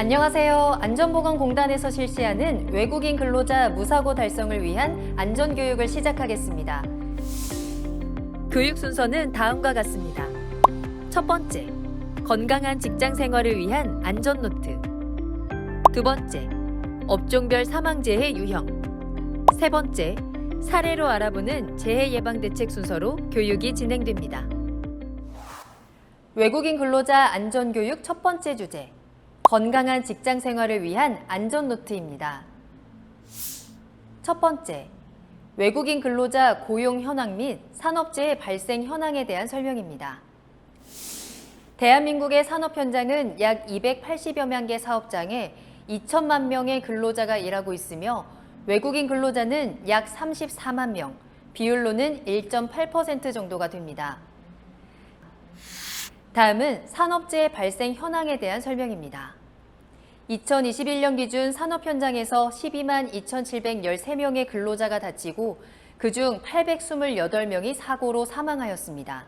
안녕하세요. 안전보건공단에서 실시하는 외국인 근로자 무사고 달성을 위한 안전교육을 시작하겠습니다. 교육 순서는 다음과 같습니다. 첫 번째, 건강한 직장 생활을 위한 안전 노트. 두 번째, 업종별 사망재해 유형. 세 번째, 사례로 알아보는 재해 예방 대책 순서로 교육이 진행됩니다. 외국인 근로자 안전교육 첫 번째 주제, 건강한 직장 생활을 위한 안전 노트입니다. 첫 번째, 외국인 근로자 고용 현황 및 산업재해 발생 현황에 대한 설명입니다. 대한민국의 산업 현장은 약 280여만 개 사업장에 2천만 명의 근로자가 일하고 있으며 외국인 근로자는 약 34만 명, 비율로는 1.8% 정도가 됩니다. 다음은 산업재해 발생 현황에 대한 설명입니다. 2021년 기준 산업 현장에서 12만 2,713명의 근로자가 다치고 그중 828명이 사고로 사망하였습니다.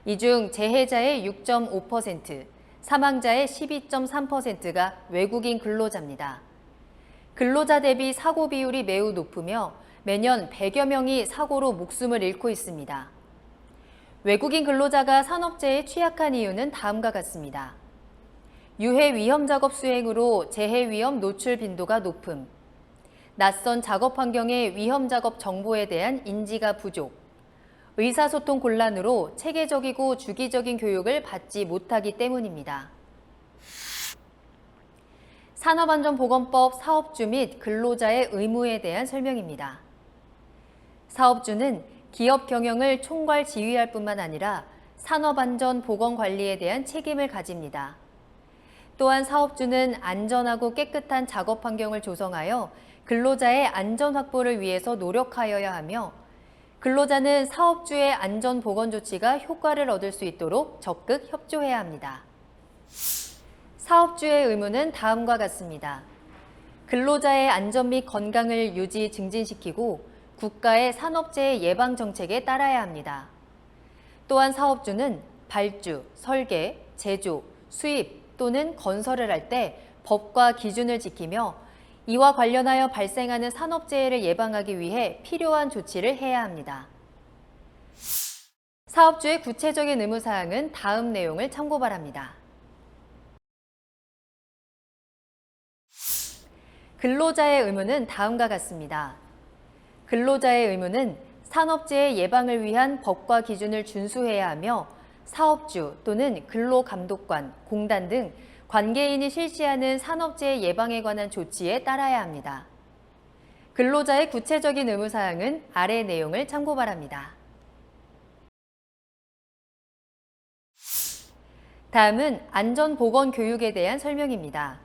이 중 재해자의 6.5%, 사망자의 12.3%가 외국인 근로자입니다. 근로자 대비 사고 비율이 매우 높으며 매년 100여 명이 사고로 목숨을 잃고 있습니다. 외국인 근로자가 산업재해에 취약한 이유는 다음과 같습니다. 유해 위험 작업 수행으로 재해 위험 노출 빈도가 높음, 낯선 작업 환경의 위험 작업 정보에 대한 인지가 부족, 의사소통 곤란으로 체계적이고 주기적인 교육을 받지 못하기 때문입니다. 산업안전보건법 사업주 및 근로자의 의무에 대한 설명입니다. 사업주는 기업 경영을 총괄 지휘할 뿐만 아니라 산업안전보건관리에 대한 책임을 가집니다. 또한 사업주는 안전하고 깨끗한 작업 환경을 조성하여 근로자의 안전 확보를 위해서 노력하여야 하며 근로자는 사업주의 안전보건 조치가 효과를 얻을 수 있도록 적극 협조해야 합니다. 사업주의 의무는 다음과 같습니다. 근로자의 안전 및 건강을 유지 증진시키고 국가의 산업재해 예방 정책에 따라야 합니다. 또한 사업주는 발주, 설계, 제조, 수입 또는 건설을 할 때 법과 기준을 지키며 이와 관련하여 발생하는 산업재해를 예방하기 위해 필요한 조치를 해야 합니다. 사업주의 구체적인 의무사항은 다음 내용을 참고 바랍니다. 근로자의 의무는 다음과 같습니다. 근로자의 의무는 산업재해 예방을 위한 법과 기준을 준수해야 하며 사업주 또는 근로감독관, 공단 등 관계인이 실시하는 산업재해 예방에 관한 조치에 따라야 합니다. 근로자의 구체적인 의무사항은 아래 내용을 참고 바랍니다. 다음은 안전보건교육에 대한 설명입니다.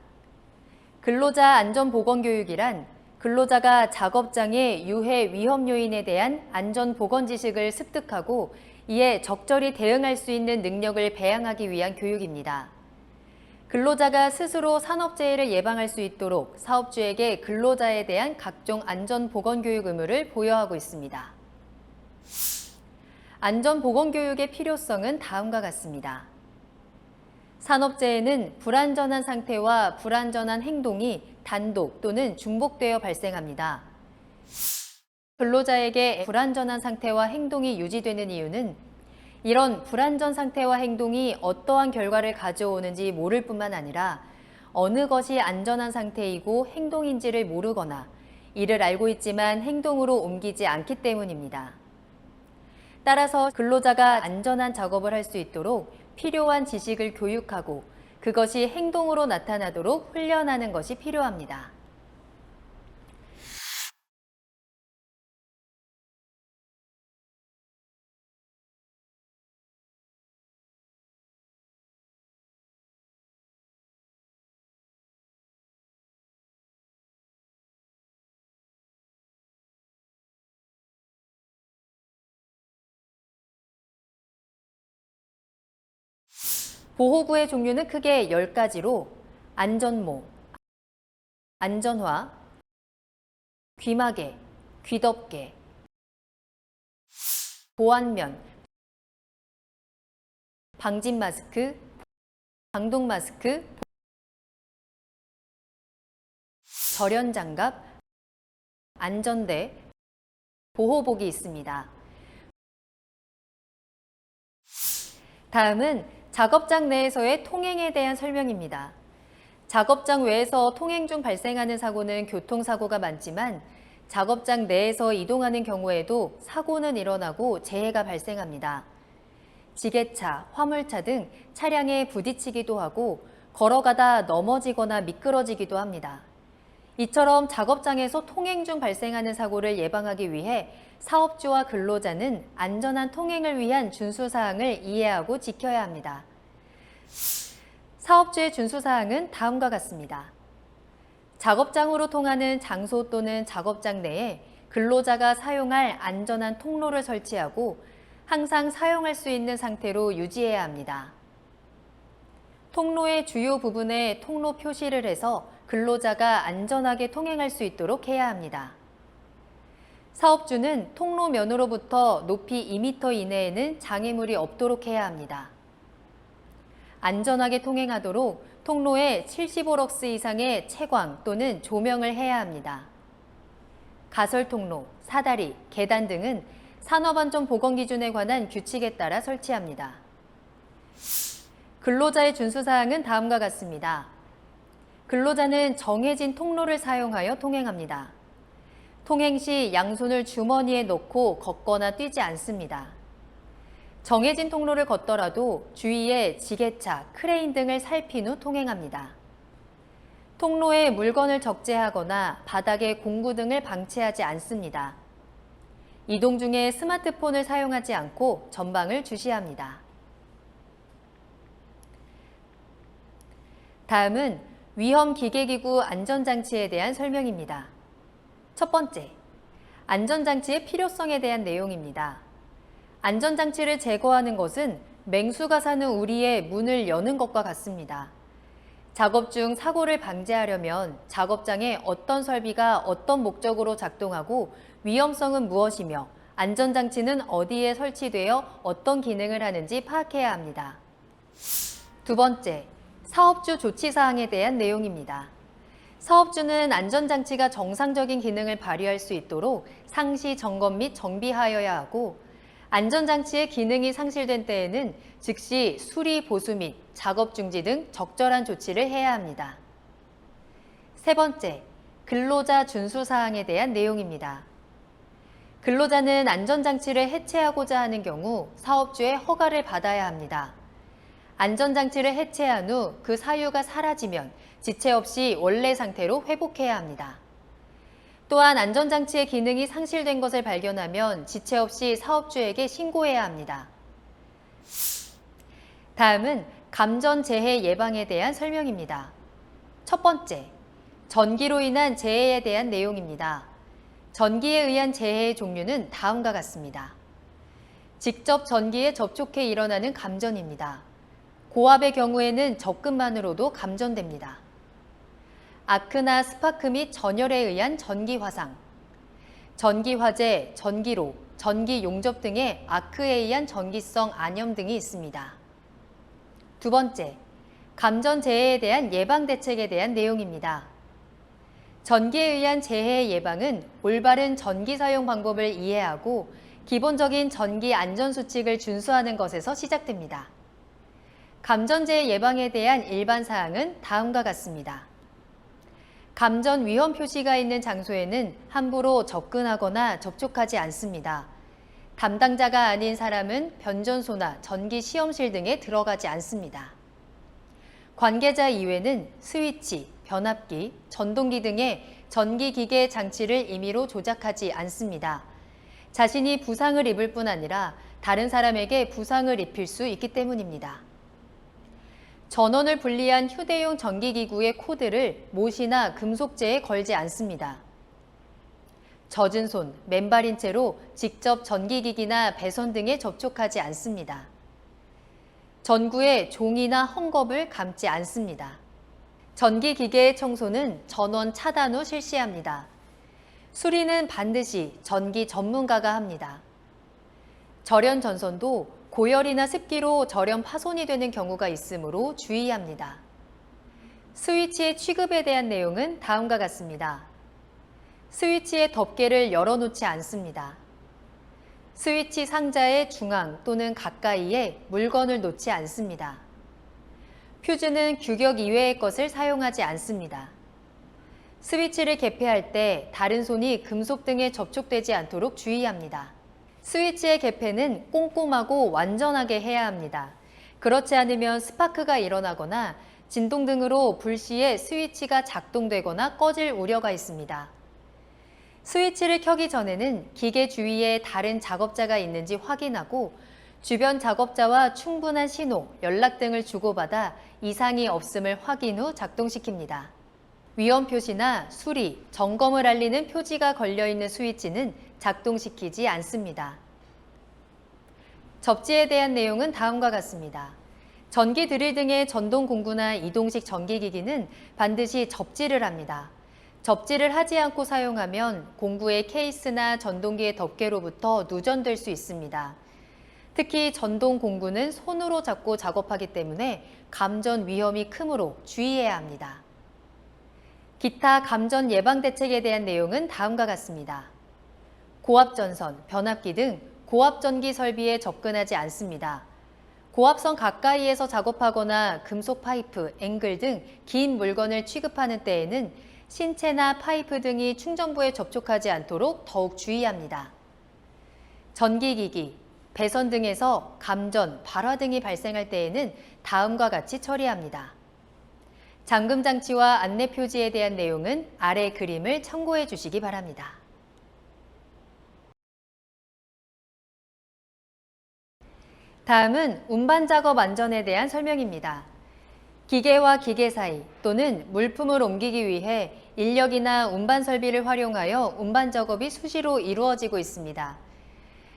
근로자 안전보건교육이란 근로자가 작업장의 유해 위험 요인에 대한 안전보건 지식을 습득하고 이에 적절히 대응할 수 있는 능력을 배양하기 위한 교육입니다. 근로자가 스스로 산업재해를 예방할 수 있도록 사업주에게 근로자에 대한 각종 안전보건교육 의무를 부여하고 있습니다. 안전보건교육의 필요성은 다음과 같습니다. 산업재해는 불안전한 상태와 불안전한 행동이 단독 또는 중복되어 발생합니다. 근로자에게 불안전한 상태와 행동이 유지되는 이유는 이런 불안전 상태와 행동이 어떠한 결과를 가져오는지 모를 뿐만 아니라 어느 것이 안전한 상태이고 행동인지를 모르거나 이를 알고 있지만 행동으로 옮기지 않기 때문입니다. 따라서 근로자가 안전한 작업을 할 수 있도록 필요한 지식을 교육하고 그것이 행동으로 나타나도록 훈련하는 것이 필요합니다. 보호구의 종류는 크게 10가지로 안전모, 안전화, 귀마개, 귀덮개, 보안면, 방진 마스크, 방독 마스크, 절연장갑, 안전대, 보호복이 있습니다. 다음은 작업장 내에서의 통행에 대한 설명입니다. 작업장 외에서 통행 중 발생하는 사고는 교통사고가 많지만 작업장 내에서 이동하는 경우에도 사고는 일어나고 재해가 발생합니다. 지게차, 화물차 등 차량에 부딪히기도 하고 걸어가다 넘어지거나 미끄러지기도 합니다. 이처럼 작업장에서 통행 중 발생하는 사고를 예방하기 위해 사업주와 근로자는 안전한 통행을 위한 준수사항을 이해하고 지켜야 합니다. 사업주의 준수사항은 다음과 같습니다. 작업장으로 통하는 장소 또는 작업장 내에 근로자가 사용할 안전한 통로를 설치하고 항상 사용할 수 있는 상태로 유지해야 합니다. 통로의 주요 부분에 통로 표시를 해서 근로자가 안전하게 통행할 수 있도록 해야 합니다. 사업주는 통로면으로부터 높이 2m 이내에는 장애물이 없도록 해야 합니다. 안전하게 통행하도록 통로에 75럭스 이상의 채광 또는 조명을 해야 합니다. 가설통로, 사다리, 계단 등은 산업안전보건기준에 관한 규칙에 따라 설치합니다. 근로자의 준수사항은 다음과 같습니다. 근로자는 정해진 통로를 사용하여 통행합니다. 통행 시 양손을 주머니에 넣고 걷거나 뛰지 않습니다. 정해진 통로를 걷더라도 주위에 지게차, 크레인 등을 살핀 후 통행합니다. 통로에 물건을 적재하거나 바닥에 공구 등을 방치하지 않습니다. 이동 중에 스마트폰을 사용하지 않고 전방을 주시합니다. 다음은 위험기계기구 안전장치에 대한 설명입니다. 첫 번째, 안전장치의 필요성에 대한 내용입니다. 안전장치를 제거하는 것은 맹수가 사는 우리의 문을 여는 것과 같습니다. 작업 중 사고를 방지하려면 작업장에 어떤 설비가 어떤 목적으로 작동하고 위험성은 무엇이며 안전장치는 어디에 설치되어 어떤 기능을 하는지 파악해야 합니다. 두 번째, 사업주 조치사항에 대한 내용입니다. 사업주는 안전장치가 정상적인 기능을 발휘할 수 있도록 상시 점검 및 정비하여야 하고 안전장치의 기능이 상실된 때에는 즉시 수리 보수 및 작업 중지 등 적절한 조치를 해야 합니다. 세 번째, 근로자 준수사항에 대한 내용입니다. 근로자는 안전장치를 해체하고자 하는 경우 사업주의 허가를 받아야 합니다. 안전장치를 해체한 후 그 사유가 사라지면 지체 없이 원래 상태로 회복해야 합니다. 또한 안전장치의 기능이 상실된 것을 발견하면 지체 없이 사업주에게 신고해야 합니다. 다음은 감전재해 예방에 대한 설명입니다. 첫 번째, 전기로 인한 재해에 대한 내용입니다. 전기에 의한 재해의 종류는 다음과 같습니다. 직접 전기에 접촉해 일어나는 감전입니다. 고압의 경우에는 접근만으로도 감전됩니다. 아크나 스파크 및 전열에 의한 전기 화상, 전기 화재, 전기로, 전기 용접 등의 아크에 의한 전기성 안염 등이 있습니다. 두 번째, 감전 재해에 대한 예방 대책에 대한 내용입니다. 전기에 의한 재해 예방은 올바른 전기 사용 방법을 이해하고 기본적인 전기 안전 수칙을 준수하는 것에서 시작됩니다. 감전재해 예방에 대한 일반 사항은 다음과 같습니다. 감전 위험 표시가 있는 장소에는 함부로 접근하거나 접촉하지 않습니다. 담당자가 아닌 사람은 변전소나 전기 시험실 등에 들어가지 않습니다. 관계자 이외는 스위치, 변압기, 전동기 등의 전기기계 장치를 임의로 조작하지 않습니다. 자신이 부상을 입을 뿐 아니라 다른 사람에게 부상을 입힐 수 있기 때문입니다. 전원을 분리한 휴대용 전기기구의 코드를 못이나 금속재에 걸지 않습니다. 젖은 손, 맨발인 채로 직접 전기기기나 배선 등에 접촉하지 않습니다. 전구에 종이나 헝겊을 감지 않습니다. 전기기계의 청소는 전원 차단 후 실시합니다. 수리는 반드시 전기 전문가가 합니다. 절연 전선도 고열이나 습기로 절연 파손이 되는 경우가 있으므로 주의합니다. 스위치의 취급에 대한 내용은 다음과 같습니다. 스위치의 덮개를 열어놓지 않습니다. 스위치 상자의 중앙 또는 가까이에 물건을 놓지 않습니다. 퓨즈는 규격 이외의 것을 사용하지 않습니다. 스위치를 개폐할 때 다른 손이 금속 등에 접촉되지 않도록 주의합니다. 스위치의 개폐는 꼼꼼하고 완전하게 해야 합니다. 그렇지 않으면 스파크가 일어나거나 진동 등으로 불시에 스위치가 작동되거나 꺼질 우려가 있습니다. 스위치를 켜기 전에는 기계 주위에 다른 작업자가 있는지 확인하고 주변 작업자와 충분한 신호, 연락 등을 주고받아 이상이 없음을 확인 후 작동시킵니다. 위험 표시나 수리, 점검을 알리는 표지가 걸려있는 스위치는 작동시키지 않습니다. 접지에 대한 내용은 다음과 같습니다. 전기 드릴 등의 전동 공구나 이동식 전기기기는 반드시 접지를 합니다. 접지를 하지 않고 사용하면 공구의 케이스나 전동기의 덮개로부터 누전될 수 있습니다. 특히 전동 공구는 손으로 잡고 작업하기 때문에 감전 위험이 크므로 주의해야 합니다. 기타 감전 예방 대책에 대한 내용은 다음과 같습니다. 고압전선, 변압기 등 고압전기 설비에 접근하지 않습니다. 고압선 가까이에서 작업하거나 금속 파이프, 앵글 등 긴 물건을 취급하는 때에는 신체나 파이프 등이 충전부에 접촉하지 않도록 더욱 주의합니다. 전기기기, 배선 등에서 감전, 발화 등이 발생할 때에는 다음과 같이 처리합니다. 잠금 장치와 안내 표지에 대한 내용은 아래 그림을 참고해 주시기 바랍니다. 다음은 운반 작업 안전에 대한 설명입니다. 기계와 기계 사이 또는 물품을 옮기기 위해 인력이나 운반 설비를 활용하여 운반 작업이 수시로 이루어지고 있습니다.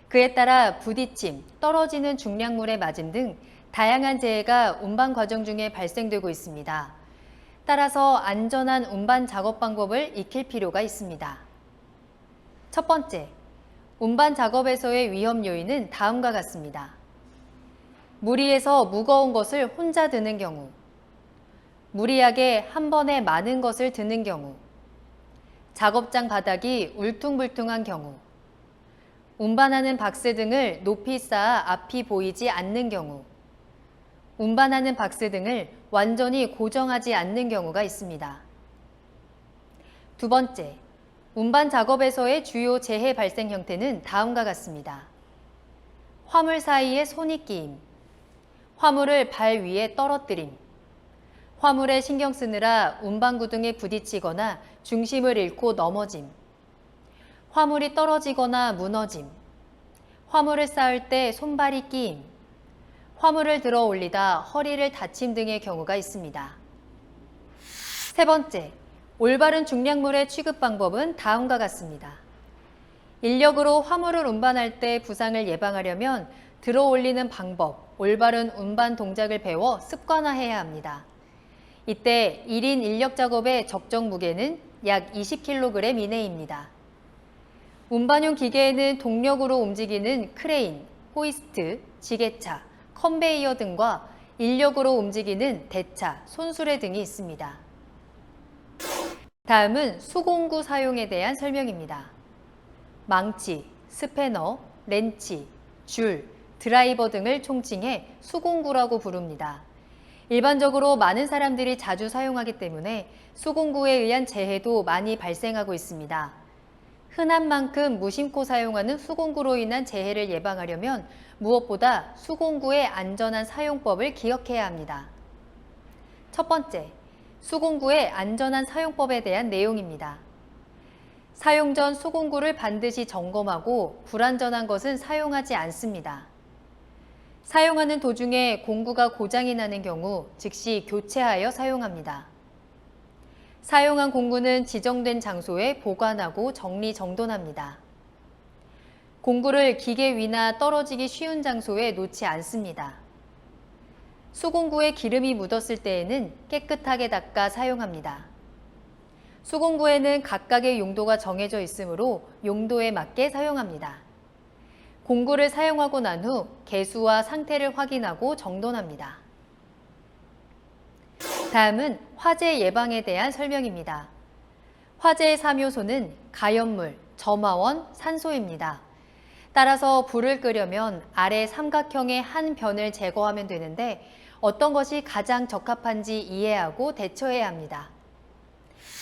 그에 따라 부딪힘, 떨어지는 중량물에 맞음 등 다양한 재해가 운반 과정 중에 발생되고 있습니다. 따라서 안전한 운반 작업 방법을 익힐 필요가 있습니다. 첫 번째, 운반 작업에서의 위험 요인은 다음과 같습니다. 무리해서 무거운 것을 혼자 드는 경우, 무리하게 한 번에 많은 것을 드는 경우, 작업장 바닥이 울퉁불퉁한 경우, 운반하는 박스 등을 높이 쌓아 앞이 보이지 않는 경우, 운반하는 박스 등을 완전히 고정하지 않는 경우가 있습니다. 두 번째, 운반 작업에서의 주요 재해 발생 형태는 다음과 같습니다. 화물 사이에 손이 끼임, 화물을 발 위에 떨어뜨림, 화물에 신경 쓰느라 운반구 등에 부딪히거나 중심을 잃고 넘어짐, 화물이 떨어지거나 무너짐, 화물을 쌓을 때 손발이 끼임, 화물을 들어 올리다 허리를 다침 등의 경우가 있습니다. 세 번째, 올바른 중량물의 취급 방법은 다음과 같습니다. 인력으로 화물을 운반할 때 부상을 예방하려면 들어 올리는 방법, 올바른 운반 동작을 배워 습관화해야 합니다. 이때 1인 인력 작업의 적정 무게는 약 20kg 이내입니다. 운반용 기계에는 동력으로 움직이는 크레인, 호이스트, 지게차, 컨베이어 등과 인력으로 움직이는 대차, 손수레 등이 있습니다. 다음은 수공구 사용에 대한 설명입니다. 망치, 스패너, 렌치, 줄, 드라이버 등을 총칭해 수공구라고 부릅니다. 일반적으로 많은 사람들이 자주 사용하기 때문에 수공구에 의한 재해도 많이 발생하고 있습니다. 흔한 만큼 무심코 사용하는 수공구로 인한 재해를 예방하려면 무엇보다 수공구의 안전한 사용법을 기억해야 합니다. 첫 번째, 수공구의 안전한 사용법에 대한 내용입니다. 사용 전 수공구를 반드시 점검하고 불안전한 것은 사용하지 않습니다. 사용하는 도중에 공구가 고장이 나는 경우 즉시 교체하여 사용합니다. 사용한 공구는 지정된 장소에 보관하고 정리정돈합니다. 공구를 기계 위나 떨어지기 쉬운 장소에 놓지 않습니다. 수공구에 기름이 묻었을 때에는 깨끗하게 닦아 사용합니다. 수공구에는 각각의 용도가 정해져 있으므로 용도에 맞게 사용합니다. 공구를 사용하고 난 후 개수와 상태를 확인하고 정돈합니다. 다음은 화재 예방에 대한 설명입니다. 화재의 3요소는 가연물, 점화원, 산소입니다. 따라서 불을 끄려면 아래 삼각형의 한 변을 제거하면 되는데 어떤 것이 가장 적합한지 이해하고 대처해야 합니다.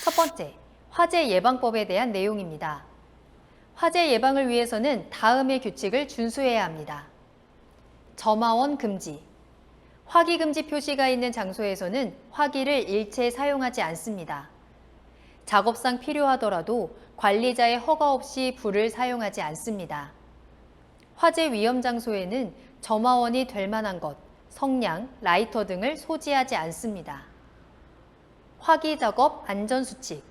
첫 번째, 화재 예방법에 대한 내용입니다. 화재 예방을 위해서는 다음의 규칙을 준수해야 합니다. 점화원 금지. 화기 금지 표시가 있는 장소에서는 화기를 일체 사용하지 않습니다. 작업상 필요하더라도 관리자의 허가 없이 불을 사용하지 않습니다. 화재 위험 장소에는 점화원이 될 만한 것, 성냥, 라이터 등을 소지하지 않습니다. 화기 작업 안전수칙.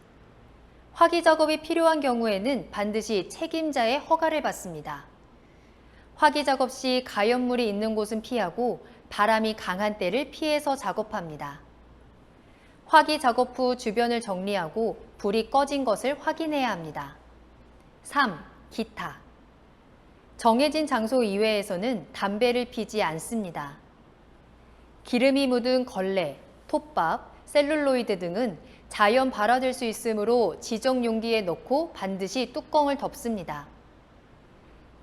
화기 작업이 필요한 경우에는 반드시 책임자의 허가를 받습니다. 화기 작업 시 가연물이 있는 곳은 피하고 바람이 강한 때를 피해서 작업합니다. 화기 작업 후 주변을 정리하고 불이 꺼진 것을 확인해야 합니다. 3. 기타. 정해진 장소 이외에서는 담배를 피지 않습니다. 기름이 묻은 걸레, 톱밥, 셀룰로이드 등은 자연 발화될 수 있으므로 지정 용기에 넣고 반드시 뚜껑을 덮습니다.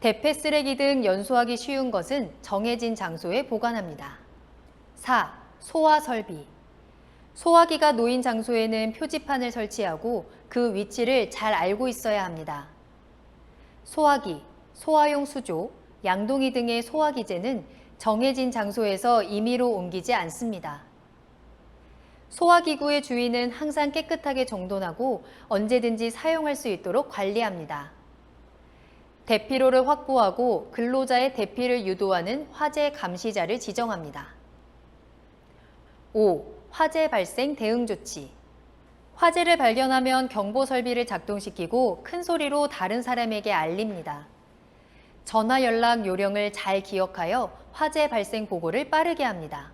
대패 쓰레기 등 연소하기 쉬운 것은 정해진 장소에 보관합니다. 4. 소화 설비. 소화기가 놓인 장소에는 표지판을 설치하고 그 위치를 잘 알고 있어야 합니다. 소화기, 소화용 수조, 양동이 등의 소화기제는 정해진 장소에서 임의로 옮기지 않습니다. 소화기구의 주위는 항상 깨끗하게 정돈하고 언제든지 사용할 수 있도록 관리합니다. 대피로를 확보하고 근로자의 대피를 유도하는 화재 감시자를 지정합니다. 5. 화재 발생 대응 조치. 화재를 발견하면 경보 설비를 작동시키고 큰 소리로 다른 사람에게 알립니다. 전화 연락 요령을 잘 기억하여 화재 발생 보고를 빠르게 합니다.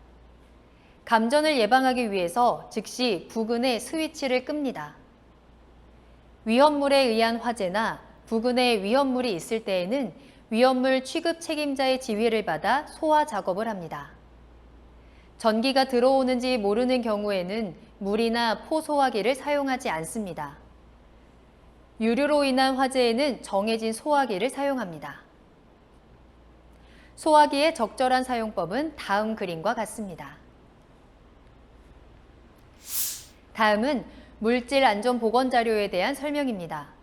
감전을 예방하기 위해서 즉시 부근의 스위치를 끕니다. 위험물에 의한 화재나 부근에 위험물이 있을 때에는 위험물 취급 책임자의 지휘를 받아 소화 작업을 합니다. 전기가 들어오는지 모르는 경우에는 물이나 포소화기를 사용하지 않습니다. 유류로 인한 화재에는 정해진 소화기를 사용합니다. 소화기의 적절한 사용법은 다음 그림과 같습니다. 다음은 물질안전보건자료에 대한 설명입니다.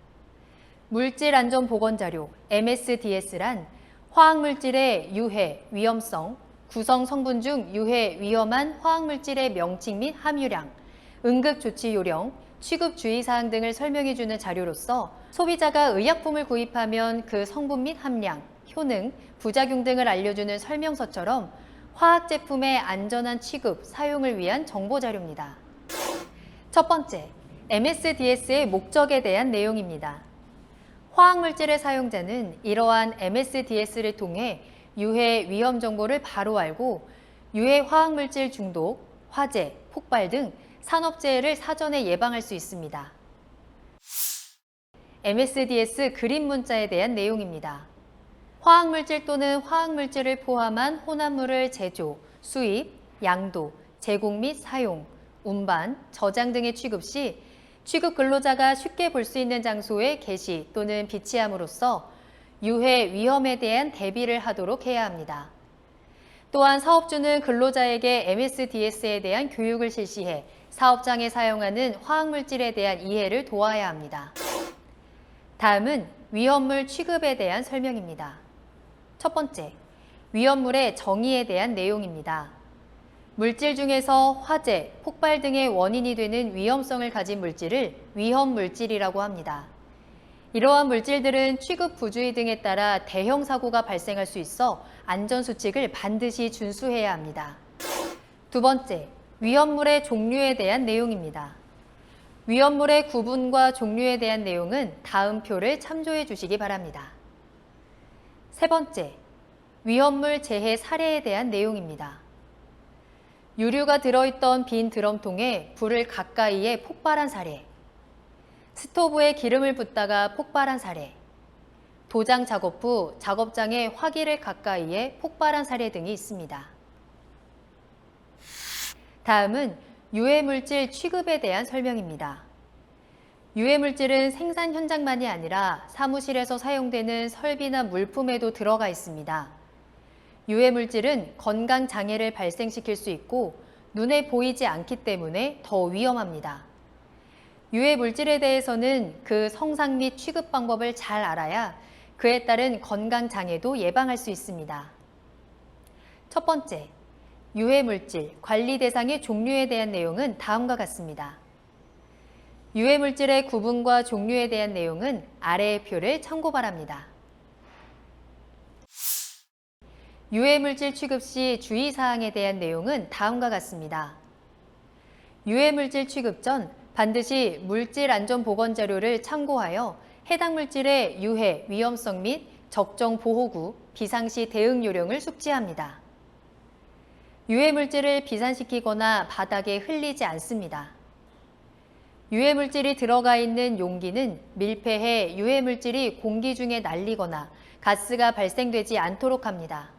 물질안전보건자료 MSDS란 화학물질의 유해, 위험성, 구성 성분 중 유해, 위험한 화학물질의 명칭 및 함유량, 응급조치 요령, 취급 주의사항 등을 설명해주는 자료로서 소비자가 의약품을 구입하면 그 성분 및 함량, 효능, 부작용 등을 알려주는 설명서처럼 화학제품의 안전한 취급, 사용을 위한 정보자료입니다. 첫 번째, MSDS의 목적에 대한 내용입니다. 화학물질의 사용자는 이러한 MSDS를 통해 유해 위험 정보를 바로 알고 유해 화학물질 중독, 화재, 폭발 등 산업재해를 사전에 예방할 수 있습니다. MSDS 그림 문자에 대한 내용입니다. 화학물질 또는 화학물질을 포함한 혼합물을 제조, 수입, 양도, 제공 및 사용, 운반, 저장 등의 취급 시 취급 근로자가 쉽게 볼 수 있는 장소에 게시 또는 비치함으로써 유해 위험에 대한 대비를 하도록 해야 합니다. 또한 사업주는 근로자에게 MSDS에 대한 교육을 실시해 사업장에 사용하는 화학물질에 대한 이해를 도와야 합니다. 다음은 위험물 취급에 대한 설명입니다. 첫 번째, 위험물의 정의에 대한 내용입니다. 물질 중에서 화재, 폭발 등의 원인이 되는 위험성을 가진 물질을 위험물질이라고 합니다. 이러한 물질들은 취급 부주의 등에 따라 대형 사고가 발생할 수 있어 안전수칙을 반드시 준수해야 합니다. 두 번째, 위험물의 종류에 대한 내용입니다. 위험물의 구분과 종류에 대한 내용은 다음 표를 참조해 주시기 바랍니다. 세 번째, 위험물 재해 사례에 대한 내용입니다. 유류가 들어있던 빈 드럼통에 불을 가까이에 폭발한 사례, 스토브에 기름을 붓다가 폭발한 사례, 도장 작업 후 작업장에 화기를 가까이에 폭발한 사례 등이 있습니다. 다음은 유해물질 취급에 대한 설명입니다. 유해물질은 생산 현장만이 아니라 사무실에서 사용되는 설비나 물품에도 들어가 있습니다. 유해물질은 건강 장애를 발생시킬 수 있고 눈에 보이지 않기 때문에 더 위험합니다. 유해물질에 대해서는 그 성상 및 취급 방법을 잘 알아야 그에 따른 건강 장애도 예방할 수 있습니다. 첫 번째, 유해물질 관리 대상의 종류에 대한 내용은 다음과 같습니다. 유해물질의 구분과 종류에 대한 내용은 아래의 표를 참고 바랍니다. 유해물질 취급 시 주의사항에 대한 내용은 다음과 같습니다. 유해물질 취급 전 반드시 물질안전보건자료를 참고하여 해당 물질의 유해, 위험성 및 적정 보호구, 비상시 대응 요령을 숙지합니다. 유해물질을 비산시키거나 바닥에 흘리지 않습니다. 유해물질이 들어가 있는 용기는 밀폐해 유해물질이 공기 중에 날리거나 가스가 발생되지 않도록 합니다.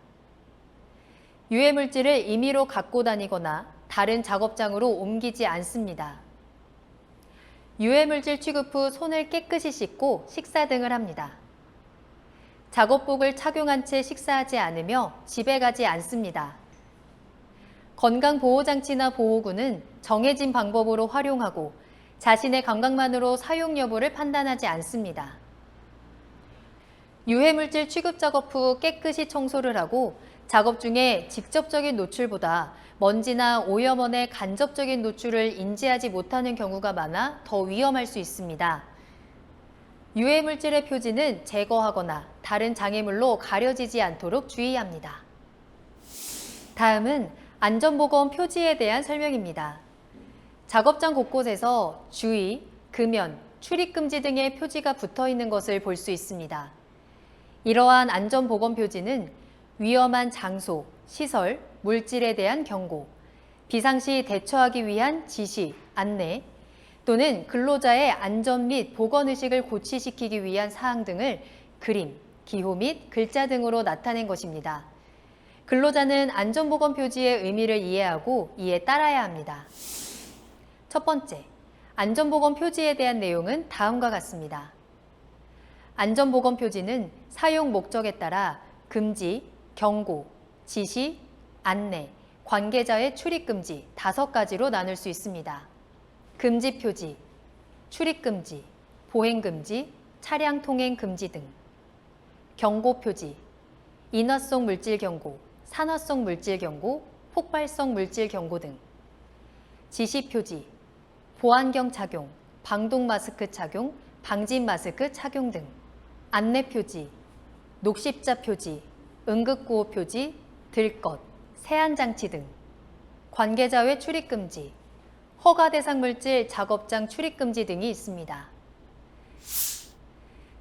유해물질을 임의로 갖고 다니거나 다른 작업장으로 옮기지 않습니다. 유해물질 취급 후 손을 깨끗이 씻고 식사 등을 합니다. 작업복을 착용한 채 식사하지 않으며 집에 가지 않습니다. 건강보호장치나 보호구는 정해진 방법으로 활용하고 자신의 감각만으로 사용 여부를 판단하지 않습니다. 유해물질 취급 작업 후 깨끗이 청소를 하고 작업 중에 직접적인 노출보다 먼지나 오염원의 간접적인 노출을 인지하지 못하는 경우가 많아 더 위험할 수 있습니다. 유해물질의 표지는 제거하거나 다른 장애물로 가려지지 않도록 주의합니다. 다음은 안전보건 표지에 대한 설명입니다. 작업장 곳곳에서 주의, 금연, 출입금지 등의 표지가 붙어 있는 것을 볼 수 있습니다. 이러한 안전보건 표지는 위험한 장소, 시설, 물질에 대한 경고, 비상시 대처하기 위한 지시, 안내, 또는 근로자의 안전 및 보건의식을 고취시키기 위한 사항 등을 그림, 기호 및 글자 등으로 나타낸 것입니다. 근로자는 안전보건 표지의 의미를 이해하고 이에 따라야 합니다. 첫 번째, 안전보건 표지에 대한 내용은 다음과 같습니다. 안전보건 표지는 사용 목적에 따라 금지, 경고, 지시, 안내, 관계자의 출입금지 5가지로 나눌 수 있습니다. 금지 표지, 출입금지, 보행금지, 차량 통행 금지 등. 경고 표지, 인화성 물질 경고, 산화성 물질 경고, 폭발성 물질 경고 등. 지시 표지, 보안경 착용, 방독 마스크 착용, 방진 마스크 착용 등. 안내 표지, 녹십자 표지, 응급구호 표지, 들것, 세안장치 등. 관계자 외 출입금지, 허가 대상 물질 작업장 출입금지 등이 있습니다.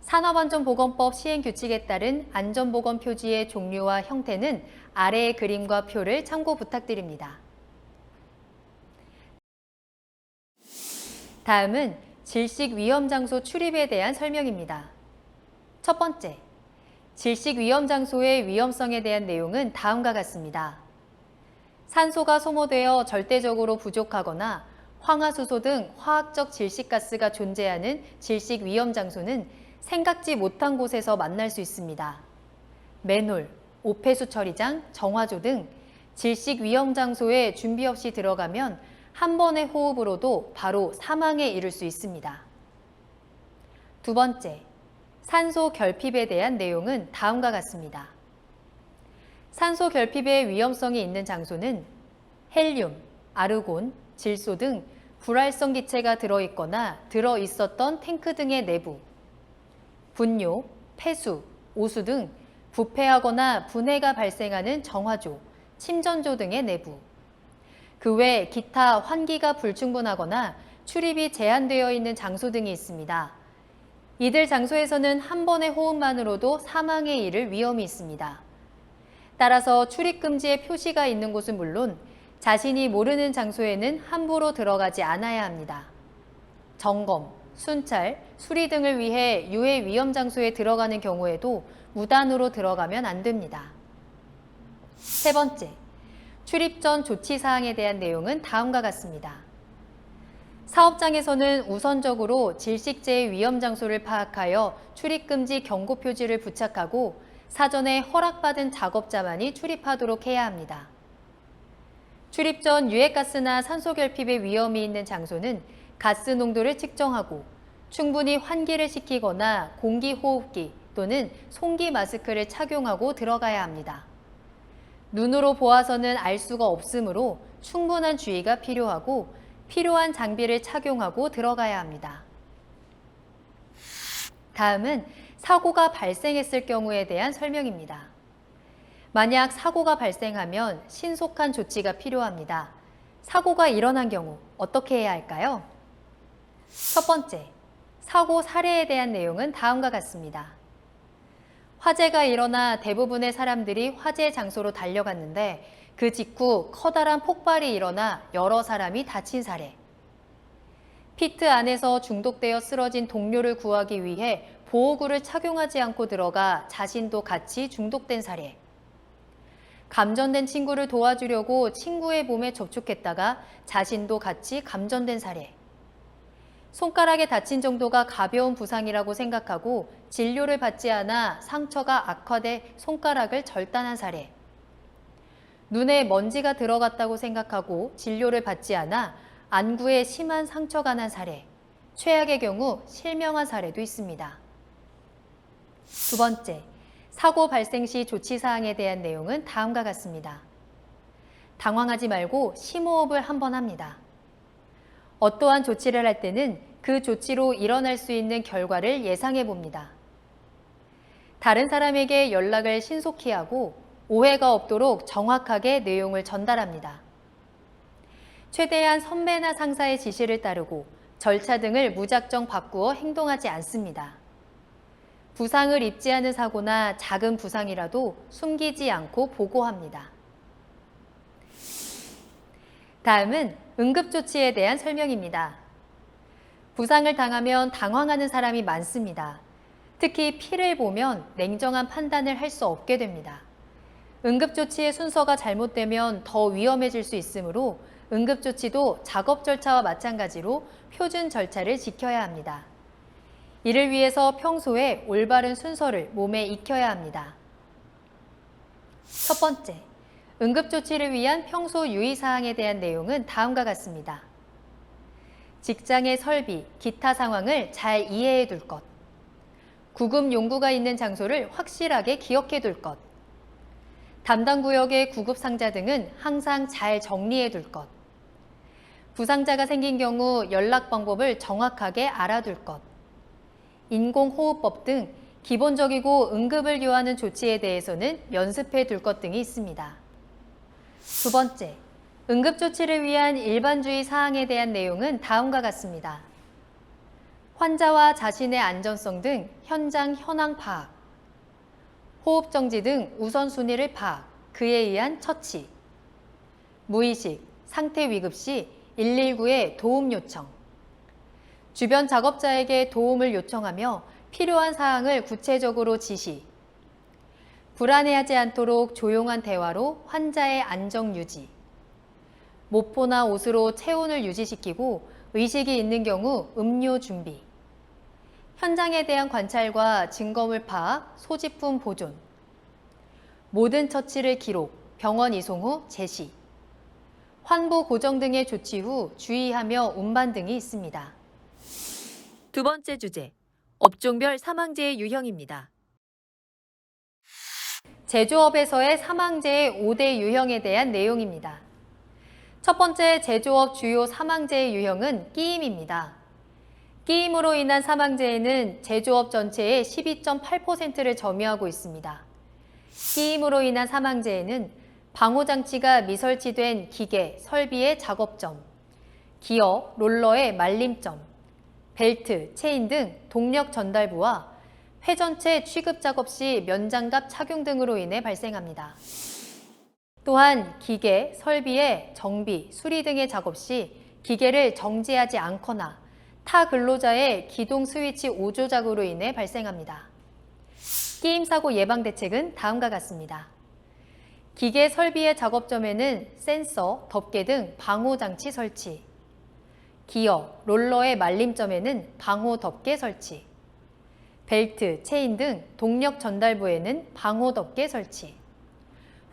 산업안전보건법 시행규칙에 따른 안전보건 표지의 종류와 형태는 아래의 그림과 표를 참고 부탁드립니다. 다음은 질식위험장소 출입에 대한 설명입니다. 첫 번째, 질식위험장소의 위험성에 대한 내용은 다음과 같습니다. 산소가 소모되어 절대적으로 부족하거나 황화수소 등 화학적 질식가스가 존재하는 질식위험장소는 생각지 못한 곳에서 만날 수 있습니다. 맨홀, 오폐수 처리장, 정화조 등 질식위험장소에 준비 없이 들어가면 한 번의 호흡으로도 바로 사망에 이를 수 있습니다. 두 번째, 산소 결핍에 대한 내용은 다음과 같습니다. 산소 결핍의 위험성이 있는 장소는 헬륨, 아르곤, 질소 등 불활성 기체가 들어있거나 들어있었던 탱크 등의 내부, 분뇨, 폐수, 오수 등 부패하거나 분해가 발생하는 정화조, 침전조 등의 내부, 그 외 기타 환기가 불충분하거나 출입이 제한되어 있는 장소 등이 있습니다. 이들 장소에서는 한 번의 호흡만으로도 사망에 이를 위험이 있습니다. 따라서 출입금지의 표시가 있는 곳은 물론 자신이 모르는 장소에는 함부로 들어가지 않아야 합니다. 점검, 순찰, 수리 등을 위해 유해 위험 장소에 들어가는 경우에도 무단으로 들어가면 안 됩니다. 세 번째, 출입 전 조치 사항에 대한 내용은 다음과 같습니다. 사업장에서는 우선적으로 질식제의 위험 장소를 파악하여 출입금지 경고 표지를 부착하고 사전에 허락받은 작업자만이 출입하도록 해야 합니다. 출입 전 유해가스나 산소 결핍의 위험이 있는 장소는 가스 농도를 측정하고 충분히 환기를 시키거나 공기호흡기 또는 송기 마스크를 착용하고 들어가야 합니다. 눈으로 보아서는 알 수가 없으므로 충분한 주의가 필요하고 필요한 장비를 착용하고 들어가야 합니다. 다음은 사고가 발생했을 경우에 대한 설명입니다. 만약 사고가 발생하면 신속한 조치가 필요합니다. 사고가 일어난 경우 어떻게 해야 할까요? 첫 번째, 사고 사례에 대한 내용은 다음과 같습니다. 화재가 일어나 대부분의 사람들이 화재 장소로 달려갔는데 그 직후 커다란 폭발이 일어나 여러 사람이 다친 사례. 피트 안에서 중독되어 쓰러진 동료를 구하기 위해 보호구를 착용하지 않고 들어가 자신도 같이 중독된 사례. 감전된 친구를 도와주려고 친구의 몸에 접촉했다가 자신도 같이 감전된 사례. 손가락에 다친 정도가 가벼운 부상이라고 생각하고 진료를 받지 않아 상처가 악화돼 손가락을 절단한 사례. 눈에 먼지가 들어갔다고 생각하고 진료를 받지 않아 안구에 심한 상처가 난 사례. 최악의 경우 실명한 사례도 있습니다. 두 번째, 사고 발생 시 조치 사항에 대한 내용은 다음과 같습니다. 당황하지 말고 심호흡을 한번 합니다. 어떠한 조치를 할 때는 그 조치로 일어날 수 있는 결과를 예상해 봅니다. 다른 사람에게 연락을 신속히 하고 오해가 없도록 정확하게 내용을 전달합니다. 최대한 선배나 상사의 지시를 따르고 절차 등을 무작정 바꾸어 행동하지 않습니다. 부상을 입지 않은 사고나 작은 부상이라도 숨기지 않고 보고합니다. 다음은 응급조치에 대한 설명입니다. 부상을 당하면 당황하는 사람이 많습니다. 특히 피를 보면 냉정한 판단을 할 수 없게 됩니다. 응급조치의 순서가 잘못되면 더 위험해질 수 있으므로 응급조치도 작업 절차와 마찬가지로 표준 절차를 지켜야 합니다. 이를 위해서 평소에 올바른 순서를 몸에 익혀야 합니다. 첫 번째, 응급조치를 위한 평소 유의사항에 대한 내용은 다음과 같습니다. 직장의 설비, 기타 상황을 잘 이해해 둘 것. 구급 용구가 있는 장소를 확실하게 기억해 둘 것. 담당 구역의 구급 상자 등은 항상 잘 정리해 둘 것. 부상자가 생긴 경우 연락 방법을 정확하게 알아둘 것. 인공호흡법 등 기본적이고 응급을 요하는 조치에 대해서는 연습해 둘 것 등이 있습니다. 두 번째, 응급조치를 위한 일반주의 사항에 대한 내용은 다음과 같습니다. 환자와 자신의 안전성 등 현장 현황 파악, 호흡정지 등 우선순위를 파악, 그에 의한 처치, 무의식, 상태 위급 시 119에 도움 요청, 주변 작업자에게 도움을 요청하며 필요한 사항을 구체적으로 지시, 불안해하지 않도록 조용한 대화로 환자의 안정 유지, 모포나 옷으로 체온을 유지시키고 의식이 있는 경우 음료 준비, 현장에 대한 관찰과 증거물 파악, 소지품 보존, 모든 처치를 기록, 병원 이송 후 제시, 환부 고정 등의 조치 후 주의하며 운반 등이 있습니다. 두 번째 주제, 업종별 사망재해 유형입니다. 제조업에서의 사망재해 5대 유형에 대한 내용입니다. 첫 번째 제조업 주요 사망재해 유형은 끼임입니다. 끼임으로 인한 사망재해는 제조업 전체의 12.8%를 점유하고 있습니다. 끼임으로 인한 사망재해는 방호장치가 미설치된 기계, 설비의 작업점, 기어, 롤러의 말림점, 벨트, 체인 등 동력 전달부와 회전체 취급 작업 시 면장갑 착용 등으로 인해 발생합니다. 또한 기계, 설비의 정비, 수리 등의 작업 시 기계를 정지하지 않거나 타 근로자의 기동 스위치 오조작으로 인해 발생합니다. 끼임 사고 예방 대책은 다음과 같습니다. 기계 설비의 작업점에는 센서, 덮개 등 방호 장치 설치, 기어, 롤러의 말림점에는 방호 덮개 설치, 벨트, 체인 등 동력 전달부에는 방호 덮개 설치,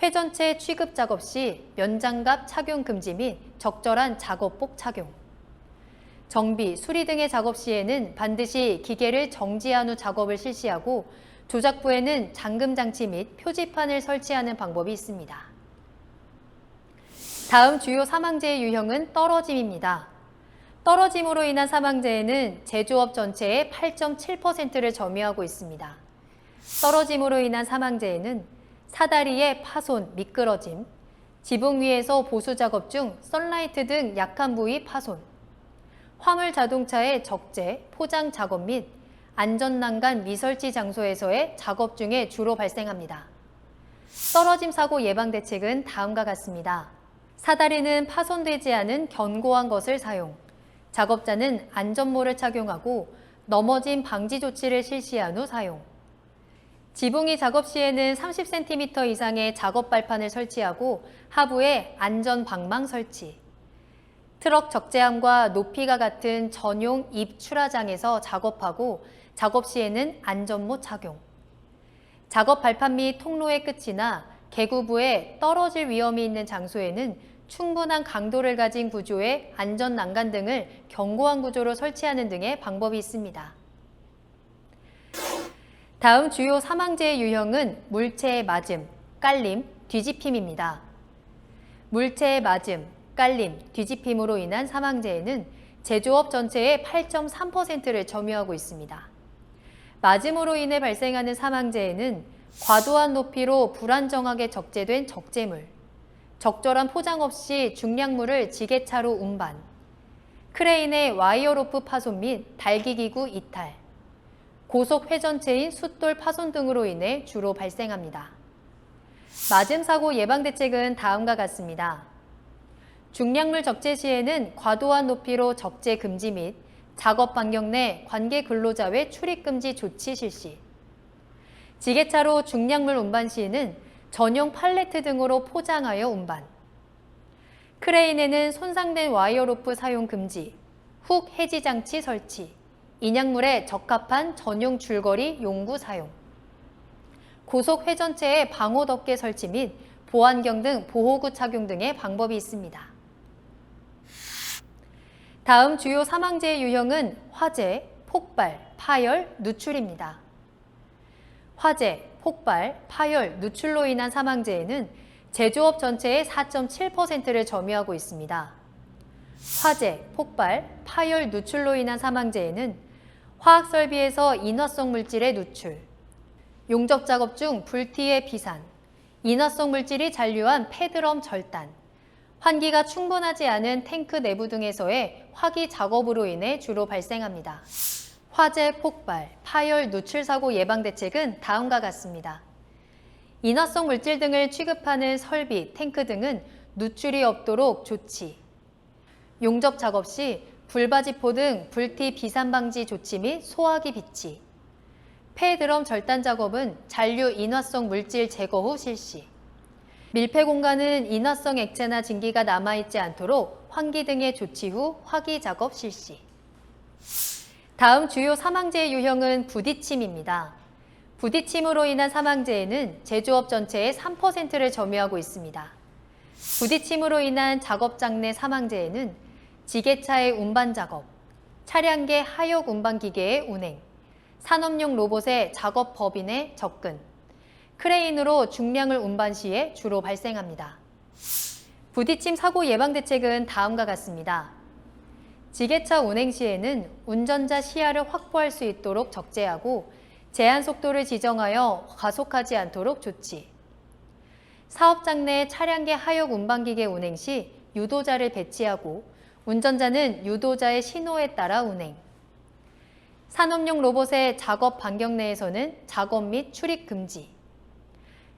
회전체 취급 작업 시 면장갑 착용 금지 및 적절한 작업복 착용, 정비, 수리 등의 작업 시에는 반드시 기계를 정지한 후 작업을 실시하고 조작부에는 잠금 장치 및 표지판을 설치하는 방법이 있습니다. 다음 주요 사망재해 유형은 떨어짐입니다. 떨어짐으로 인한 사망재해는 제조업 전체의 8.7%를 점유하고 있습니다. 떨어짐으로 인한 사망재해는 사다리의 파손, 미끄러짐, 지붕 위에서 보수 작업 중 썬라이트 등 약한 부위 파손, 화물 자동차의 적재, 포장 작업 및 안전난간 미설치 장소에서의 작업 중에 주로 발생합니다. 떨어짐 사고 예방 대책은 다음과 같습니다. 사다리는 파손되지 않은 견고한 것을 사용, 작업자는 안전모를 착용하고 넘어짐 방지 조치를 실시한 후 사용, 지붕이 작업 시에는 30cm 이상의 작업 발판을 설치하고 하부에 안전 방망 설치, 트럭 적재함과 높이가 같은 전용 입 출하장에서 작업하고 작업 시에는 안전모 착용, 작업 발판 및 통로의 끝이나 개구부에 떨어질 위험이 있는 장소에는 충분한 강도를 가진 구조의 안전 난간 등을 견고한 구조로 설치하는 등의 방법이 있습니다. 다음 주요 사망재해 유형은 물체의 맞음, 깔림, 뒤집힘입니다. 물체의 맞음, 깔림, 뒤집힘으로 인한 사망재해는 제조업 전체의 8.3%를 점유하고 있습니다. 맞음으로 인해 발생하는 사망재해는 과도한 높이로 불안정하게 적재된 적재물, 적절한 포장 없이 중량물을 지게차로 운반, 크레인의 와이어로프 파손 및 달기기구 이탈, 고속 회전체인 숫돌 파손 등으로 인해 주로 발생합니다. 맞음 사고 예방 대책은 다음과 같습니다. 중량물 적재 시에는 과도한 높이로 적재 금지 및 작업 반경 내 관계 근로자 외 출입 금지 조치 실시, 지게차로 중량물 운반 시에는 전용 팔레트 등으로 포장하여 운반, 크레인에는 손상된 와이어로프 사용 금지, 훅 해지 장치 설치, 인양물에 적합한 전용 줄거리 용구 사용, 고속 회전체의 방호 덮개 설치 및 보안경 등 보호구 착용 등의 방법이 있습니다. 다음 주요 사망재해 유형은 화재, 폭발, 파열, 누출입니다. 화재, 폭발, 파열, 누출로 인한 사망재해는 제조업 전체의 4.7%를 점유하고 있습니다. 화재, 폭발, 파열, 누출로 인한 사망재해는 화학설비에서 인화성 물질의 누출, 용접 작업 중 불티의 비산, 인화성 물질이 잔류한 폐드럼 절단, 환기가 충분하지 않은 탱크 내부 등에서의 화기 작업으로 인해 주로 발생합니다. 화재, 폭발, 파열, 누출 사고 예방 대책은 다음과 같습니다. 인화성 물질 등을 취급하는 설비, 탱크 등은 누출이 없도록 조치, 용접 작업 시 불바지포 등 불티 비산 방지 조치 및 소화기 비치, 폐드럼 절단 작업은 잔류 인화성 물질 제거 후 실시, 밀폐 공간은 인화성 액체나 증기가 남아있지 않도록 환기 등의 조치 후 화기 작업 실시. 다음 주요 사망재해 유형은 부딪힘입니다. 부딪힘으로 인한 사망재해는 제조업 전체의 3%를 점유하고 있습니다. 부딪힘으로 인한 작업장 내 사망재해는 지게차의 운반 작업, 차량계 하역 운반 기계의 운행, 산업용 로봇의 작업 법인의 접근, 크레인으로 중량을 운반 시에 주로 발생합니다. 부딪힘 사고 예방 대책은 다음과 같습니다. 지게차 운행 시에는 운전자 시야를 확보할 수 있도록 적재하고 제한 속도를 지정하여 가속하지 않도록 조치, 사업장 내 차량계 하역 운반기계 운행 시 유도자를 배치하고 운전자는 유도자의 신호에 따라 운행, 산업용 로봇의 작업 반경 내에서는 작업 및 출입 금지,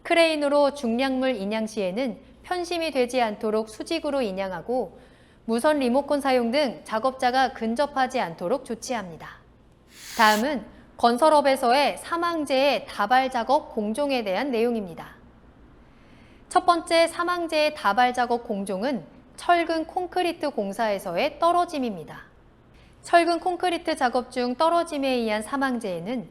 크레인으로 중량물 인양 시에는 편심이 되지 않도록 수직으로 인양하고 무선 리모컨 사용 등 작업자가 근접하지 않도록 조치합니다. 다음은 건설업에서의 사망재해 다발 작업 공종에 대한 내용입니다. 첫 번째 사망재해 다발 작업 공종은 철근 콘크리트 공사에서의 떨어짐입니다. 철근 콘크리트 작업 중 떨어짐에 의한 사망재해는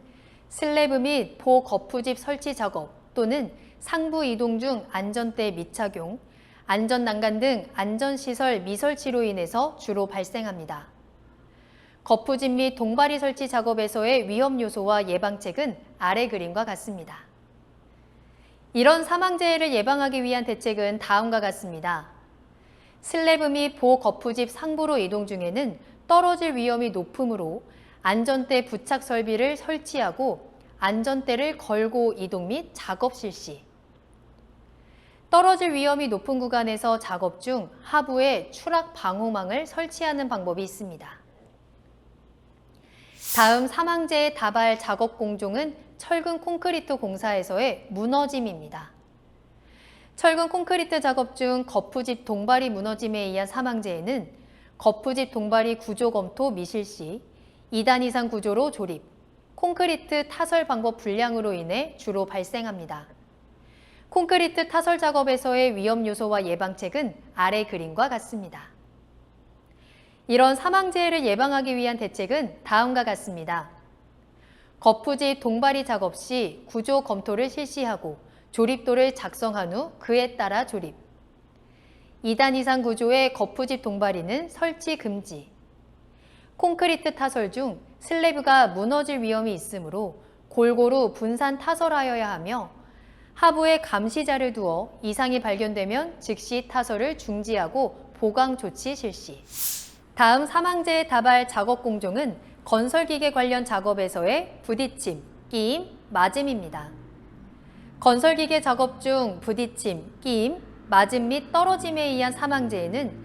슬래브 및 보거푸집 설치 작업 또는 상부 이동 중 안전대 미착용, 안전난간 등 안전시설 미설치로 인해서 주로 발생합니다. 거푸집 및 동바리 설치 작업에서의 위험 요소와 예방책은 아래 그림과 같습니다. 이런 사망재해를 예방하기 위한 대책은 다음과 같습니다. 슬래브 및 보거푸집 상부로 이동 중에는 떨어질 위험이 높으므로 안전대 부착 설비를 설치하고 안전대를 걸고 이동 및 작업 실시. 떨어질 위험이 높은 구간에서 작업 중 하부에 추락 방호망을 설치하는 방법이 있습니다. 다음 사망재해 다발 작업 공종은 철근 콘크리트 공사에서의 무너짐입니다. 철근 콘크리트 작업 중 거푸집 동바리 무너짐에 의한 사망재해는 거푸집 동바리 구조 검토 미실시, 2단 이상 구조로 조립, 콘크리트 타설 방법 불량으로 인해 주로 발생합니다. 콘크리트 타설 작업에서의 위험 요소와 예방책은 아래 그림과 같습니다. 이런 사망재해를 예방하기 위한 대책은 다음과 같습니다. 거푸집 동바리 작업 시 구조 검토를 실시하고 조립도를 작성한 후 그에 따라 조립. 2단 이상 구조의 거푸집 동바리는 설치 금지. 콘크리트 타설 중 슬래브가 무너질 위험이 있으므로 골고루 분산 타설하여야 하며 하부에 감시자를 두어 이상이 발견되면 즉시 타설을 중지하고 보강 조치 실시. 다음 사망재해 다발 작업 공종은 건설기계 관련 작업에서의 부딪힘, 끼임, 맞음입니다. 건설기계 작업 중 부딪힘, 끼임, 맞음 및 떨어짐에 의한 사망재해는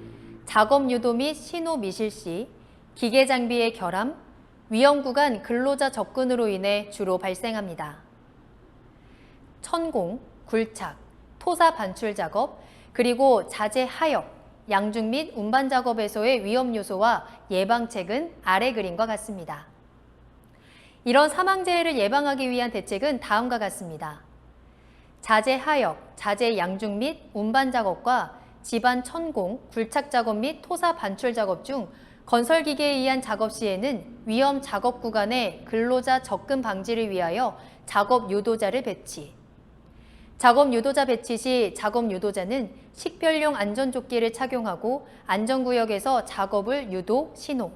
작업 유도 및 신호 미실시, 기계 장비의 결함, 위험 구간 근로자 접근으로 인해 주로 발생합니다. 천공, 굴착, 토사 반출 작업, 그리고 자재 하역, 양중 및 운반 작업에서의 위험 요소와 예방책은 아래 그림과 같습니다. 이런 사망재해를 예방하기 위한 대책은 다음과 같습니다. 자재 하역, 자재 양중 및 운반 작업과 집안 천공, 굴착 작업 및 토사 반출 작업 중 건설기계에 의한 작업 시에는 위험 작업 구간에 근로자 접근 방지를 위하여 작업 유도자를 배치. 작업 유도자 배치 시 작업 유도자는 식별용 안전조끼를 착용하고 안전구역에서 작업을 유도, 신호.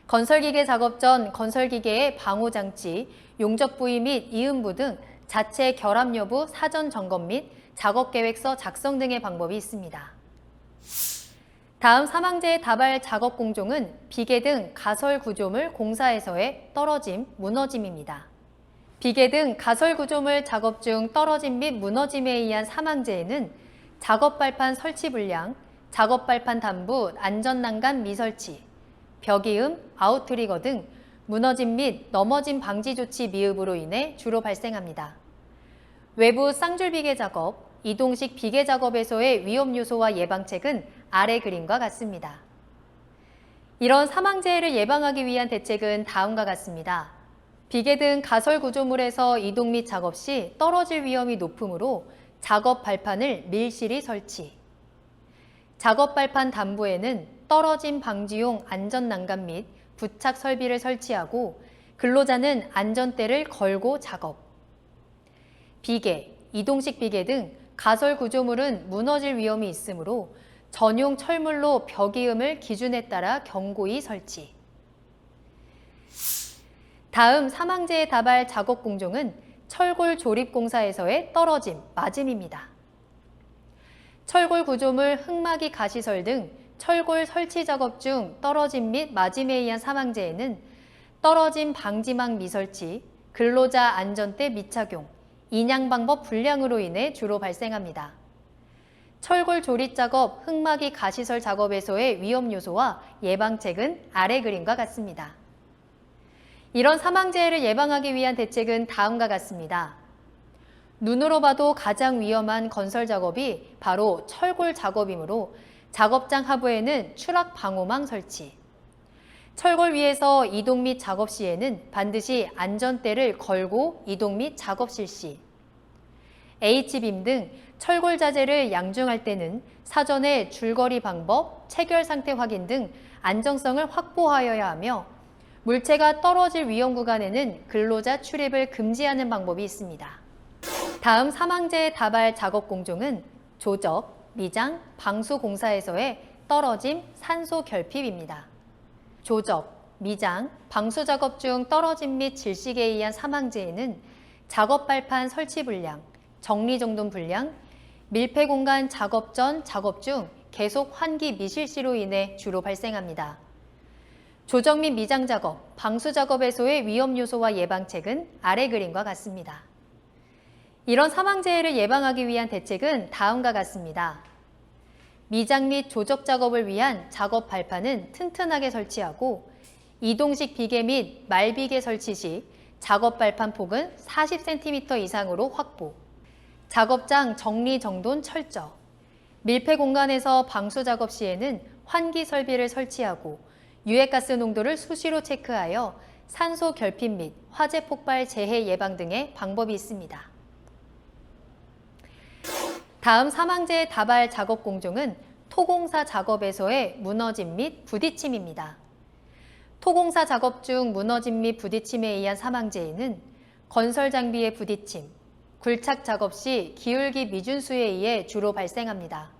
건설기계 작업 전 건설기계의 방호장치, 용접 부위 및 이음부 등 자체 결함 여부 사전 점검 및 작업계획서 작성 등의 방법이 있습니다. 다음 사망재해 다발 작업 공종은 비계 등 가설 구조물 공사에서의 떨어짐, 무너짐입니다. 비계 등 가설 구조물 작업 중 떨어짐 및 무너짐에 의한 사망재해는 작업 발판 설치 불량, 작업 발판 단부 안전난간 미설치, 벽이음, 아웃트리거 등 무너짐 및 넘어짐 방지 조치 미흡으로 인해 주로 발생합니다. 외부 쌍줄 비계 작업, 이동식 비계 작업에서의 위험 요소와 예방책은 아래 그림과 같습니다. 이런 사망재해를 예방하기 위한 대책은 다음과 같습니다. 비계 등 가설 구조물에서 이동 및 작업 시 떨어질 위험이 높으므로 작업 발판을 밀실히 설치. 작업 발판 단부에는 떨어짐 방지용 안전난간 및 부착 설비를 설치하고 근로자는 안전대를 걸고 작업. 비계, 이동식 비계 등 가설 구조물은 무너질 위험이 있으므로 전용 철물로 벽이음을 기준에 따라 견고히 설치. 다음 사망재해 다발 작업 공종은 철골 조립 공사에서의 떨어짐, 맞음입니다. 철골 구조물 흙막이 가시설 등 철골 설치 작업 중 떨어짐 및 맞음에 의한 사망재해는 떨어짐 방지망 미설치, 근로자 안전대 미착용, 인양 방법 불량으로 인해 주로 발생합니다. 철골 조립 작업 흙막이 가시설 작업에서의 위험 요소와 예방책은 아래 그림과 같습니다. 이런 사망재해를 예방하기 위한 대책은 다음과 같습니다. 눈으로 봐도 가장 위험한 건설 작업이 바로 철골 작업이므로 작업장 하부에는 추락 방호망 설치. 철골 위에서 이동 및 작업 시에는 반드시 안전대를 걸고 이동 및 작업 실시. H빔 등 철골 자재를 양중할 때는 사전에 줄거리 방법, 체결 상태 확인 등 안정성을 확보하여야 하며 물체가 떨어질 위험 구간에는 근로자 출입을 금지하는 방법이 있습니다. 다음 사망재해 다발 작업 공종은 조적, 미장, 방수 공사에서의 떨어짐, 산소 결핍입니다. 조적, 미장, 방수 작업 중 떨어짐 및 질식에 의한 사망재해는 작업 발판 설치 불량, 정리 정돈 불량, 밀폐 공간 작업 전, 작업 중 계속 환기 미실시로 인해 주로 발생합니다. 조적 및 미장 작업, 방수 작업에서의 위험 요소와 예방책은 아래 그림과 같습니다. 이런 사망재해를 예방하기 위한 대책은 다음과 같습니다. 미장 및 조적 작업을 위한 작업 발판은 튼튼하게 설치하고 이동식 비계 및 말비계 설치 시 작업 발판 폭은 40cm 이상으로 확보, 작업장 정리 정돈 철저, 밀폐 공간에서 방수 작업 시에는 환기 설비를 설치하고 유해가스 농도를 수시로 체크하여 산소 결핍 및 화재 폭발 재해 예방 등의 방법이 있습니다. 다음 사망재해 다발 작업 공종은 토공사 작업에서의 무너짐 및 부딪힘입니다. 토공사 작업 중 무너짐 및 부딪힘에 의한 사망재해는 건설 장비의 부딪힘, 굴착 작업 시 기울기 미준수에 의해 주로 발생합니다.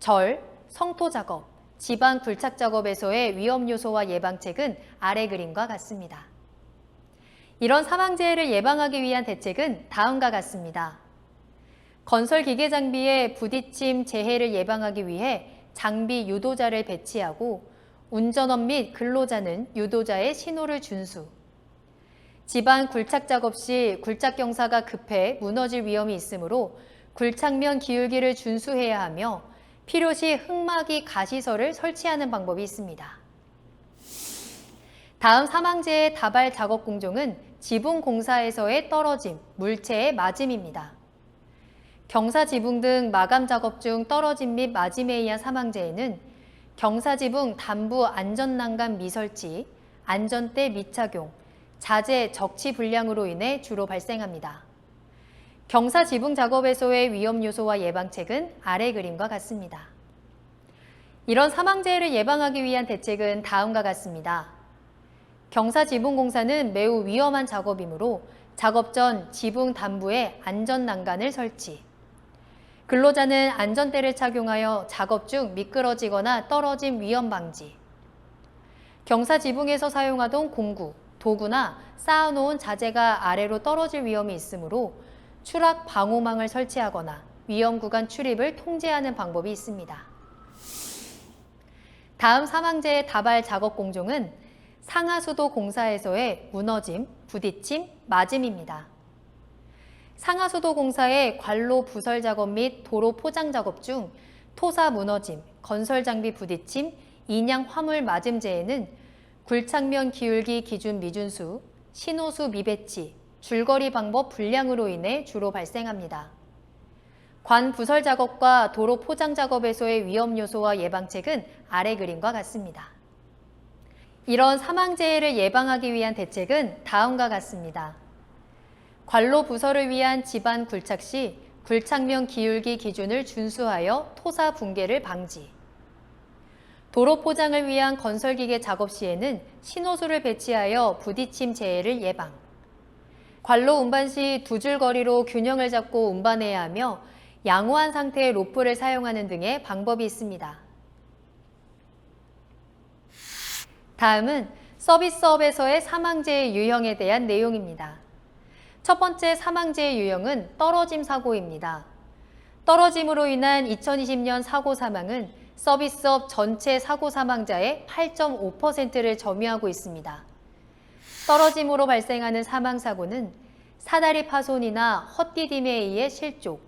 절, 성토 작업, 지반 굴착 작업에서의 위험 요소와 예방책은 아래 그림과 같습니다. 이런 사망재해를 예방하기 위한 대책은 다음과 같습니다. 건설 기계 장비의 부딪힘 재해를 예방하기 위해 장비 유도자를 배치하고 운전원 및 근로자는 유도자의 신호를 준수. 집안 굴착 작업 시 굴착 경사가 급해 무너질 위험이 있으므로 굴착면 기울기를 준수해야 하며 필요시 흙막이 가시설을 설치하는 방법이 있습니다. 다음 사망재해 다발 작업 공종은 지붕 공사에서의 떨어짐, 물체의 맞음입니다. 경사 지붕 등 마감 작업 중 떨어짐 및 맞음에 의한 사망재해는 경사 지붕 단부 안전난간 미설치, 안전대 미착용, 자재 적치 불량으로 인해 주로 발생합니다. 경사 지붕 작업에서의 위험 요소와 예방책은 아래 그림과 같습니다. 이런 사망재해를 예방하기 위한 대책은 다음과 같습니다. 경사 지붕 공사는 매우 위험한 작업이므로 작업 전 지붕 단부에 안전난간을 설치, 근로자는 안전대를 착용하여 작업 중 미끄러지거나 떨어짐 위험 방지, 경사 지붕에서 사용하던 공구, 도구나 쌓아놓은 자재가 아래로 떨어질 위험이 있으므로 추락 방호망을 설치하거나 위험 구간 출입을 통제하는 방법이 있습니다. 다음 사망재해 다발 작업 공종은 상하수도 공사에서의 무너짐, 부딪힘, 맞음입니다. 상하수도 공사의 관로 부설 작업 및 도로 포장 작업 중 토사 무너짐, 건설 장비 부딪힘, 인양 화물 맞음 재해는 굴착면 기울기 기준 미준수, 신호수 미배치, 줄거리 방법 불량으로 인해 주로 발생합니다. 관 부설 작업과 도로 포장 작업에서의 위험 요소와 예방책은 아래 그림과 같습니다. 이런 사망재해를 예방하기 위한 대책은 다음과 같습니다. 관로 부설을 위한 집안 굴착 시 굴착면 기울기 기준을 준수하여 토사 붕괴를 방지. 도로 포장을 위한 건설기계 작업 시에는 신호수를 배치하여 부딪힘 재해를 예방. 관로 운반 시 두 줄 거리로 균형을 잡고 운반해야 하며 양호한 상태의 로프를 사용하는 등의 방법이 있습니다. 다음은 서비스업에서의 사망재해 유형에 대한 내용입니다. 첫 번째 사망재해 유형은 떨어짐 사고입니다. 떨어짐으로 인한 2020년 사고 사망은 서비스업 전체 사고 사망자의 8.5%를 점유하고 있습니다. 떨어짐으로 발생하는 사망사고는 사다리 파손이나 헛디딤에 의해 실족,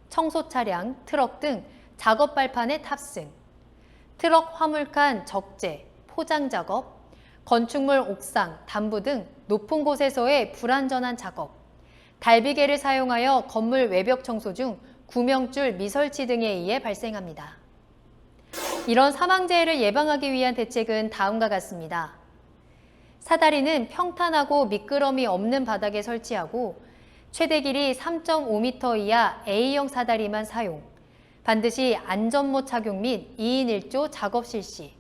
청소 차량, 트럭 등 작업 발판의 탑승, 트럭 화물칸 적재, 포장 작업, 건축물 옥상, 단부 등 높은 곳에서의 불안전한 작업, 달비개를 사용하여 건물 외벽 청소 중 구명줄 미설치 등에 의해 발생합니다. 이런 사망재해를 예방하기 위한 대책은 다음과 같습니다. 사다리는 평탄하고 미끄럼이 없는 바닥에 설치하고 최대 길이 3.5m 이하 A형 사다리만 사용, 반드시 안전모 착용 및 2인 1조 작업 실시,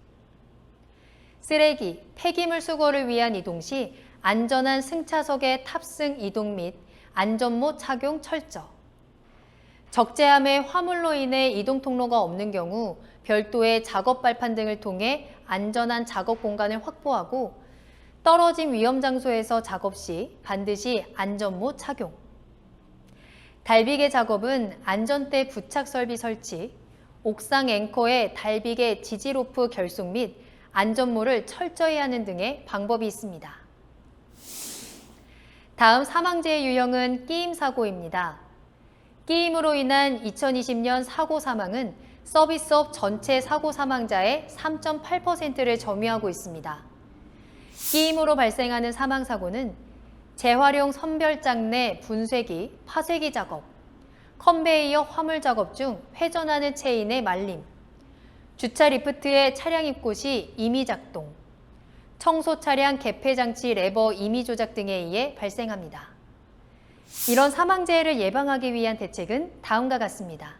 쓰레기, 폐기물 수거를 위한 이동 시 안전한 승차석의 탑승 이동 및 안전모 착용 철저. 적재함의 화물로 인해 이동 통로가 없는 경우 별도의 작업 발판 등을 통해 안전한 작업 공간을 확보하고 떨어진 위험 장소에서 작업 시 반드시 안전모 착용. 달비계 작업은 안전대 부착 설비 설치, 옥상 앵커에 달비계 지지로프 결속 및 안전모를 철저히 하는 등의 방법이 있습니다. 다음 사망재의 유형은 끼임 사고입니다. 끼임으로 인한 2020년 사고 사망은 서비스업 전체 사고 사망자의 3.8%를 점유하고 있습니다. 끼임으로 발생하는 사망사고는 재활용 선별장 내 분쇄기, 파쇄기 작업, 컨베이어 화물 작업 중 회전하는 체인의 말림, 주차 리프트의 차량 입고 시 임의 작동, 청소 차량 개폐 장치 레버 임의 조작 등에 의해 발생합니다. 이런 사망재해를 예방하기 위한 대책은 다음과 같습니다.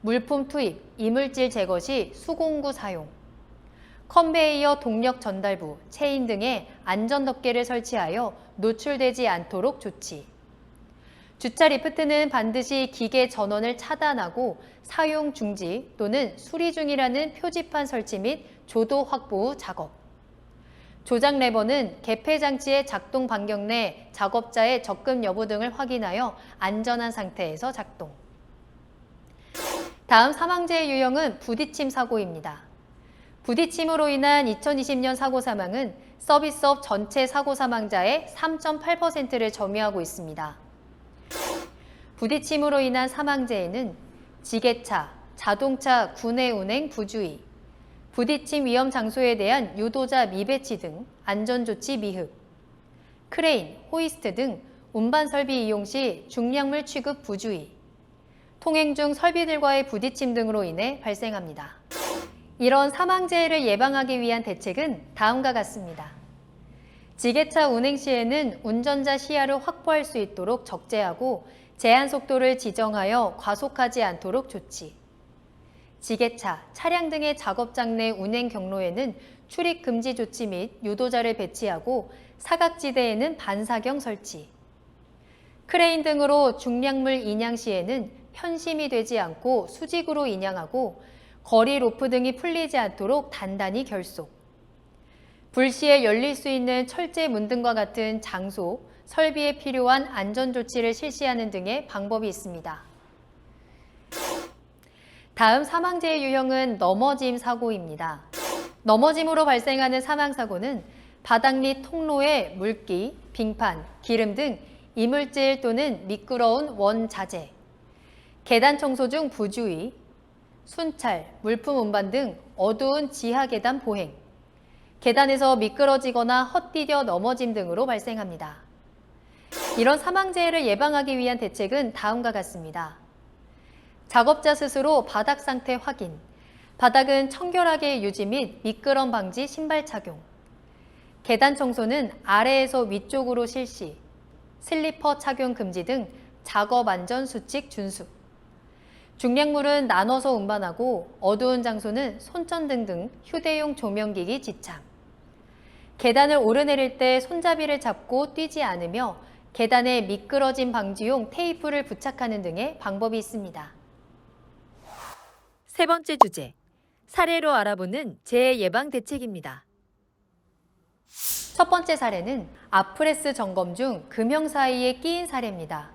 물품 투입, 이물질 제거 시 수공구 사용, 컨베이어 동력 전달부, 체인 등의 안전 덮개를 설치하여 노출되지 않도록 조치. 주차 리프트는 반드시 기계 전원을 차단하고 사용 중지 또는 수리 중이라는 표지판 설치 및 조도 확보 후 작업. 조작 레버는 개폐 장치의 작동 반경 내 작업자의 접근 여부 등을 확인하여 안전한 상태에서 작동. 다음 사망재의 유형은 부딪힘 사고입니다. 부딪힘으로 인한 2020년 사고 사망은 서비스업 전체 사고 사망자의 3.8%를 점유하고 있습니다. 부딪힘으로 인한 사망재해는 지게차, 자동차 구내 운행 부주의, 부딪힘 위험 장소에 대한 유도자 미배치 등 안전조치 미흡, 크레인, 호이스트 등 운반 설비 이용 시 중량물 취급 부주의, 통행 중 설비들과의 부딪힘 등으로 인해 발생합니다. 이런 사망재해를 예방하기 위한 대책은 다음과 같습니다. 지게차 운행 시에는 운전자 시야를 확보할 수 있도록 적재하고 제한 속도를 지정하여 과속하지 않도록 조치. 지게차, 차량 등의 작업장 내 운행 경로에는 출입 금지 조치 및 유도자를 배치하고 사각지대에는 반사경 설치. 크레인 등으로 중량물 인양 시에는 편심이 되지 않고 수직으로 인양하고 거리 로프 등이 풀리지 않도록 단단히 결속. 불시에 열릴 수 있는 철제 문 등과 같은 장소, 설비에 필요한 안전조치를 실시하는 등의 방법이 있습니다. 다음 사망재의 유형은 넘어짐 사고입니다. 넘어짐으로 발생하는 사망사고는 바닥 및 통로에 물기, 빙판, 기름 등 이물질 또는 미끄러운 원자재, 계단 청소 중 부주의, 순찰, 물품 운반 등 어두운 지하 계단 보행, 계단에서 미끄러지거나 헛디뎌 넘어짐 등으로 발생합니다. 이런 사망재해를 예방하기 위한 대책은 다음과 같습니다. 작업자 스스로 바닥 상태 확인, 바닥은 청결하게 유지 및 미끄럼 방지 신발 착용, 계단 청소는 아래에서 위쪽으로 실시, 슬리퍼 착용 금지 등 작업 안전 수칙 준수, 중량물은 나눠서 운반하고 어두운 장소는 손전등 등 휴대용 조명기기 지참, 계단을 오르내릴 때 손잡이를 잡고 뛰지 않으며 계단에 미끄러짐 방지용 테이프를 부착하는 등의 방법이 있습니다. 세 번째 주제, 사례로 알아보는 재해 예방 대책입니다. 첫 번째 사례는 앞프레스 점검 중 금형 사이에 끼인 사례입니다.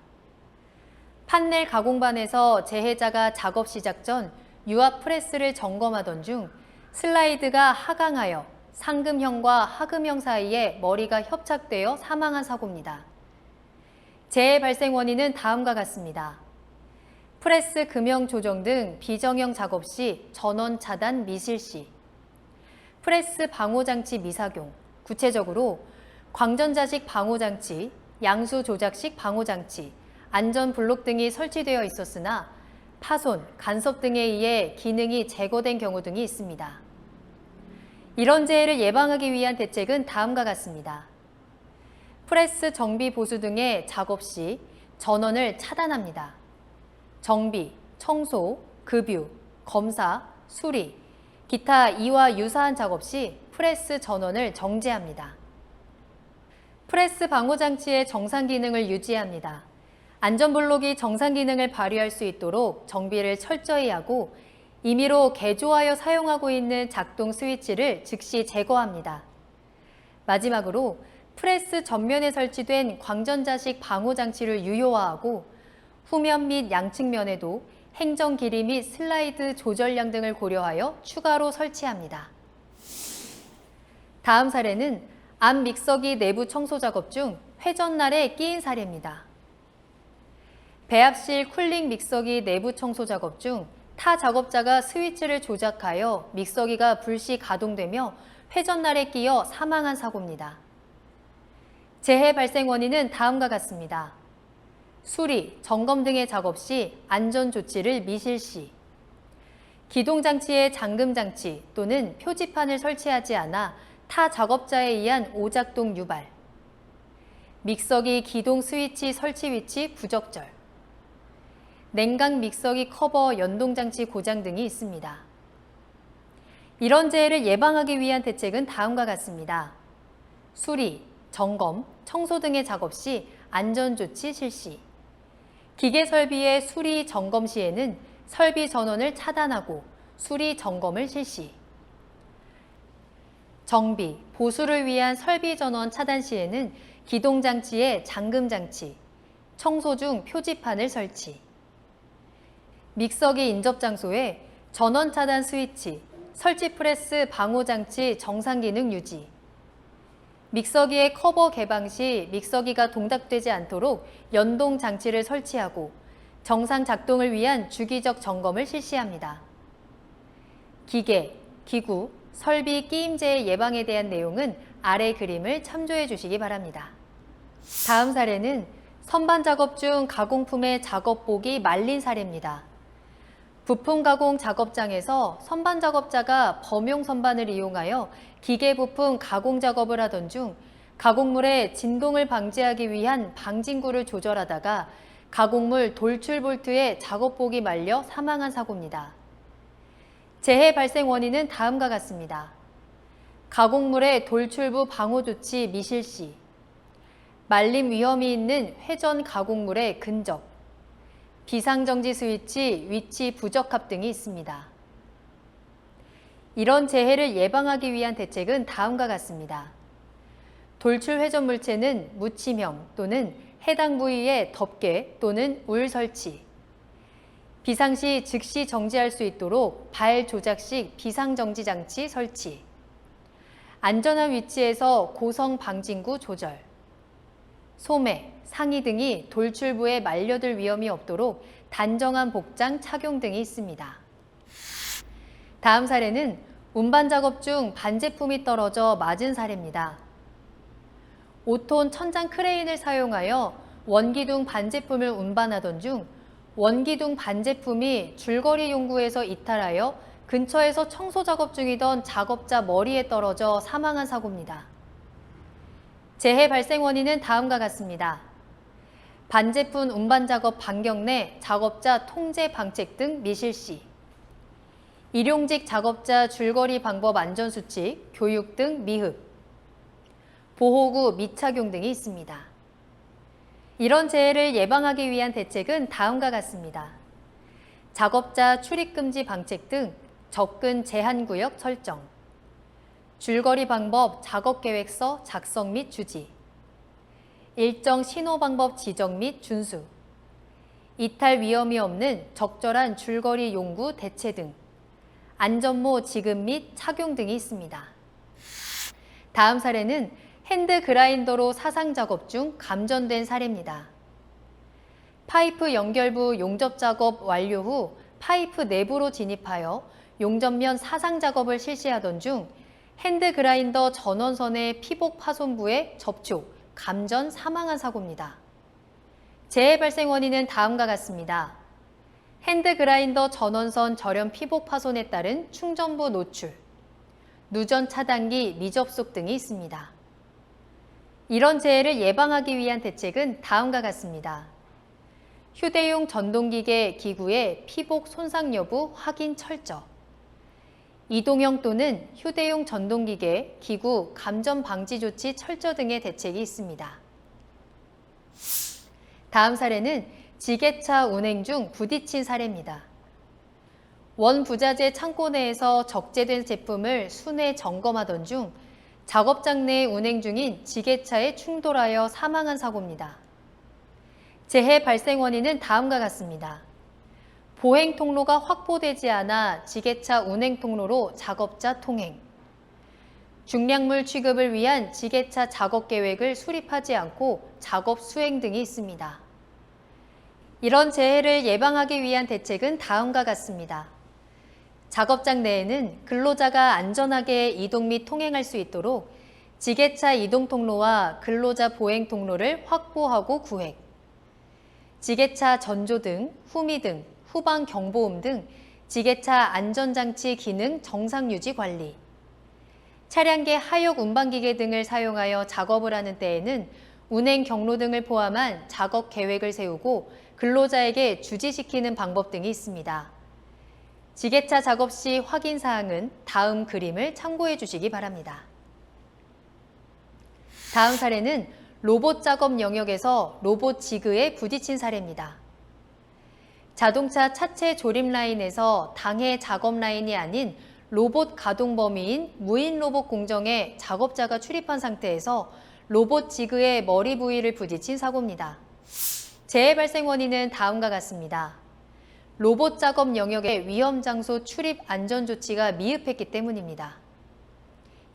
판넬 가공반에서 재해자가 작업 시작 전 유압 프레스를 점검하던 중 슬라이드가 하강하여 상금형과 하금형 사이에 머리가 협착되어 사망한 사고입니다. 재해 발생 원인은 다음과 같습니다. 프레스 금형 조정 등 비정형 작업 시 전원 차단 미실시, 프레스 방호장치 미작용, 구체적으로 광전자식 방호장치, 양수 조작식 방호장치, 안전 블록 등이 설치되어 있었으나 파손, 간섭 등에 의해 기능이 제거된 경우 등이 있습니다. 이런 재해를 예방하기 위한 대책은 다음과 같습니다. 프레스 정비 보수 등의 작업 시 전원을 차단합니다. 정비, 청소, 급유, 검사, 수리, 기타 이와 유사한 작업 시 프레스 전원을 정지합니다. 프레스 방호 장치의 정상 기능을 유지합니다. 안전블록이 정상 기능을 발휘할 수 있도록 정비를 철저히 하고 임의로 개조하여 사용하고 있는 작동 스위치를 즉시 제거합니다. 마지막으로 프레스 전면에 설치된 광전자식 방호 장치를 유효화하고 후면 및 양측면에도 행정 길이 및 슬라이드 조절량 등을 고려하여 추가로 설치합니다. 다음 사례는 암 믹서기 내부 청소 작업 중 회전날에 끼인 사례입니다. 배합실 쿨링 믹서기 내부 청소 작업 중 타 작업자가 스위치를 조작하여 믹서기가 불시 가동되며 회전날에 끼어 사망한 사고입니다. 재해 발생 원인은 다음과 같습니다. 수리, 점검 등의 작업 시 안전조치를 미실시, 기동장치의 잠금장치 또는 표지판을 설치하지 않아 타 작업자에 의한 오작동 유발, 믹서기 기동 스위치 설치 위치 부적절, 냉각 믹서기 커버 연동장치 고장 등이 있습니다. 이런 재해를 예방하기 위한 대책은 다음과 같습니다. 수리, 점검, 청소 등의 작업 시 안전조치 실시, 기계 설비의 수리, 점검 시에는 설비 전원을 차단하고 수리, 점검을 실시, 정비, 보수를 위한 설비 전원 차단 시에는 기동장치의 잠금장치, 청소 중 표지판을 설치, 믹서기 인접 장소에 전원 차단 스위치, 설치 프레스 방호 장치 정상 기능 유지, 믹서기의 커버 개방 시 믹서기가 동작되지 않도록 연동 장치를 설치하고 정상 작동을 위한 주기적 점검을 실시합니다. 기계, 기구, 설비 끼임재 예방에 대한 내용은 아래 그림을 참조해 주시기 바랍니다. 다음 사례는 선반 작업 중 가공품의 작업복이 말린 사례입니다. 부품 가공 작업장에서 선반 작업자가 범용 선반을 이용하여 기계 부품 가공 작업을 하던 중 가공물의 진동을 방지하기 위한 방진구를 조절하다가 가공물 돌출 볼트에 작업복이 말려 사망한 사고입니다. 재해 발생 원인은 다음과 같습니다. 가공물의 돌출부 방호 조치 미실시, 말림 위험이 있는 회전 가공물의 근접, 비상정지 스위치 위치 부적합 등이 있습니다. 이런 재해를 예방하기 위한 대책은 다음과 같습니다. 돌출 회전 물체는 묻힘형 또는 해당 부위에 덮개 또는 울 설치, 비상시 즉시 정지할 수 있도록 발 조작식 비상정지 장치 설치, 안전한 위치에서 고성 방진구 조절, 소매, 상의 등이 돌출부에 말려들 위험이 없도록 단정한 복장 착용 등이 있습니다. 다음 사례는 운반 작업 중 반제품이 떨어져 맞은 사례입니다. 5톤 천장 크레인을 사용하여 원기둥 반제품을 운반하던 중 원기둥 반제품이 줄거리 용구에서 이탈하여 근처에서 청소 작업 중이던 작업자 머리에 떨어져 사망한 사고입니다. 재해 발생 원인은 다음과 같습니다. 반제품 운반 작업 반경 내 작업자 통제 방책 등 미실시, 일용직 작업자 줄거리 방법 안전수칙, 교육 등 미흡, 보호구 미착용 등이 있습니다. 이런 재해를 예방하기 위한 대책은 다음과 같습니다. 작업자 출입금지 방책 등 접근 제한구역 설정, 줄거리 방법 작업계획서 작성 및 주지, 일정 신호 방법 지정 및 준수, 이탈 위험이 없는 적절한 줄거리 용구 대체 등 안전모 지급 및 착용 등이 있습니다. 다음 사례는 핸드 그라인더로 사상 작업 중 감전된 사례입니다. 파이프 연결부 용접 작업 완료 후 파이프 내부로 진입하여 용접면 사상 작업을 실시하던 중 핸드 그라인더 전원선의 피복 파손부에 접촉, 감전 사망한 사고입니다. 재해 발생 원인은 다음과 같습니다. 핸드 그라인더 전원선 절연 피복 파손에 따른 충전부 노출, 누전 차단기 미접속 등이 있습니다. 이런 재해를 예방하기 위한 대책은 다음과 같습니다. 휴대용 전동기계 기구의 피복 손상 여부 확인 철저, 이동형 또는 휴대용 전동기계, 기구, 감전 방지 조치 철저 등의 대책이 있습니다. 다음 사례는 지게차 운행 중 부딪힌 사례입니다. 원부자재 창고 내에서 적재된 제품을 순회 점검하던 중 작업장 내 운행 중인 지게차에 충돌하여 사망한 사고입니다. 재해 발생 원인은 다음과 같습니다. 보행 통로가 확보되지 않아 지게차 운행 통로로 작업자 통행, 중량물 취급을 위한 지게차 작업 계획을 수립하지 않고 작업 수행 등이 있습니다. 이런 재해를 예방하기 위한 대책은 다음과 같습니다. 작업장 내에는 근로자가 안전하게 이동 및 통행할 수 있도록 지게차 이동 통로와 근로자 보행 통로를 확보하고 구획, 지게차 전조등, 후미등, 후방 경보음 등 지게차 안전장치 기능 정상 유지 관리, 차량계 하역 운반기계 등을 사용하여 작업을 하는 때에는 운행 경로 등을 포함한 작업 계획을 세우고 근로자에게 주지시키는 방법 등이 있습니다. 지게차 작업 시 확인 사항은 다음 그림을 참고해 주시기 바랍니다. 다음 사례는 로봇 작업 영역에서 로봇 지그에 부딪힌 사례입니다. 자동차 차체 조립 라인에서 당해 작업 라인이 아닌 로봇 가동 범위인 무인 로봇 공정에 작업자가 출입한 상태에서 로봇 지그의 머리 부위를 부딪힌 사고입니다. 재해 발생 원인은 다음과 같습니다. 로봇 작업 영역의 위험 장소 출입 안전 조치가 미흡했기 때문입니다.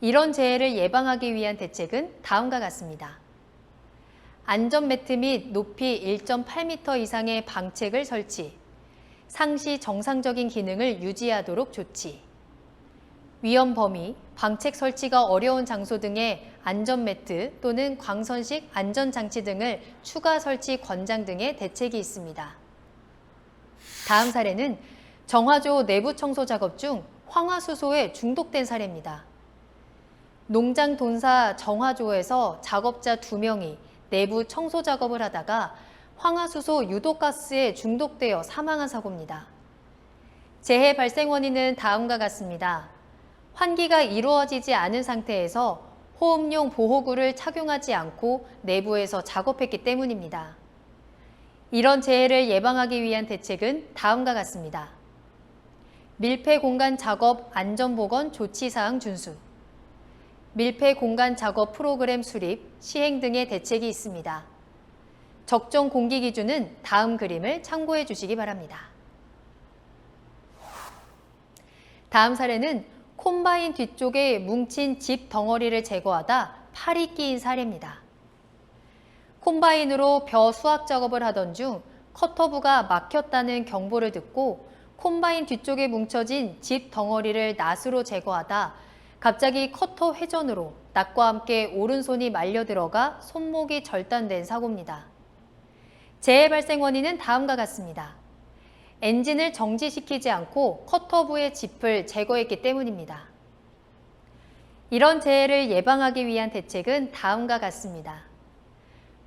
이런 재해를 예방하기 위한 대책은 다음과 같습니다. 안전 매트 및 높이 1.8m 이상의 방책을 설치, 상시 정상적인 기능을 유지하도록 조치, 위험 범위, 방책 설치가 어려운 장소 등의 안전 매트 또는 광선식 안전장치 등을 추가 설치 권장 등의 대책이 있습니다. 다음 사례는 정화조 내부 청소 작업 중 황화수소에 중독된 사례입니다. 농장 돈사 정화조에서 작업자 2명이 내부 청소 작업을 하다가 황화수소 유독가스에 중독되어 사망한 사고입니다. 재해 발생 원인은 다음과 같습니다. 환기가 이루어지지 않은 상태에서 호흡용 보호구를 착용하지 않고 내부에서 작업했기 때문입니다. 이런 재해를 예방하기 위한 대책은 다음과 같습니다. 밀폐 공간 작업 안전보건 조치사항 준수, 밀폐 공간 작업 프로그램 수립, 시행 등의 대책이 있습니다. 적정 공기 기준은 다음 그림을 참고해 주시기 바랍니다. 다음 사례는 콤바인 뒤쪽에 뭉친 집 덩어리를 제거하다 팔이 끼인 사례입니다. 콤바인으로 벼 수확 작업을 하던 중 커터부가 막혔다는 경보를 듣고 콤바인 뒤쪽에 뭉쳐진 집 덩어리를 낫으로 제거하다 갑자기 커터 회전으로 낫과 함께 오른손이 말려 들어가 손목이 절단된 사고입니다. 재해 발생 원인은 다음과 같습니다. 엔진을 정지시키지 않고 커터부의 짚을 제거했기 때문입니다. 이런 재해를 예방하기 위한 대책은 다음과 같습니다.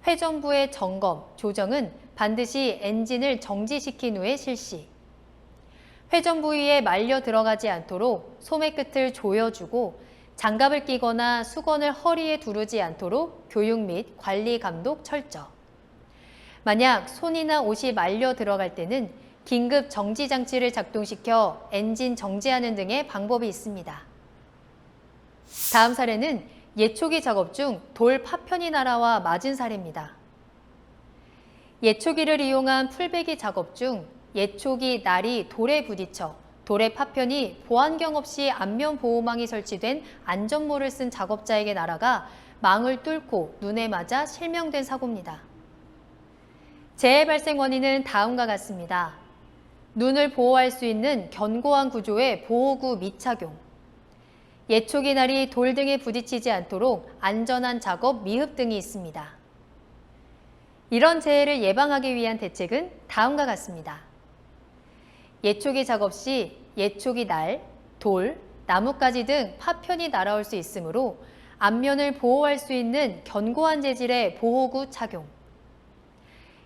회전부의 점검, 조정은 반드시 엔진을 정지시킨 후에 실시. 회전 부위에 말려 들어가지 않도록 소매 끝을 조여주고 장갑을 끼거나 수건을 허리에 두르지 않도록 교육 및 관리 감독 철저. 만약 손이나 옷이 말려 들어갈 때는 긴급 정지 장치를 작동시켜 엔진 정지하는 등의 방법이 있습니다. 다음 사례는 예초기 작업 중 돌 파편이 날아와 맞은 사례입니다. 예초기를 이용한 풀베기 작업 중 예초기 날이 돌에 부딪혀 돌의 파편이 보안경 없이 안면 보호망이 설치된 안전모를 쓴 작업자에게 날아가 망을 뚫고 눈에 맞아 실명된 사고입니다. 재해 발생 원인은 다음과 같습니다. 눈을 보호할 수 있는 견고한 구조의 보호구 미착용, 예초기 날이 돌 등에 부딪히지 않도록 안전한 작업 미흡 등이 있습니다. 이런 재해를 예방하기 위한 대책은 다음과 같습니다. 예초기 작업 시 예초기 날, 돌, 나뭇가지 등 파편이 날아올 수 있으므로 앞면을 보호할 수 있는 견고한 재질의 보호구 착용,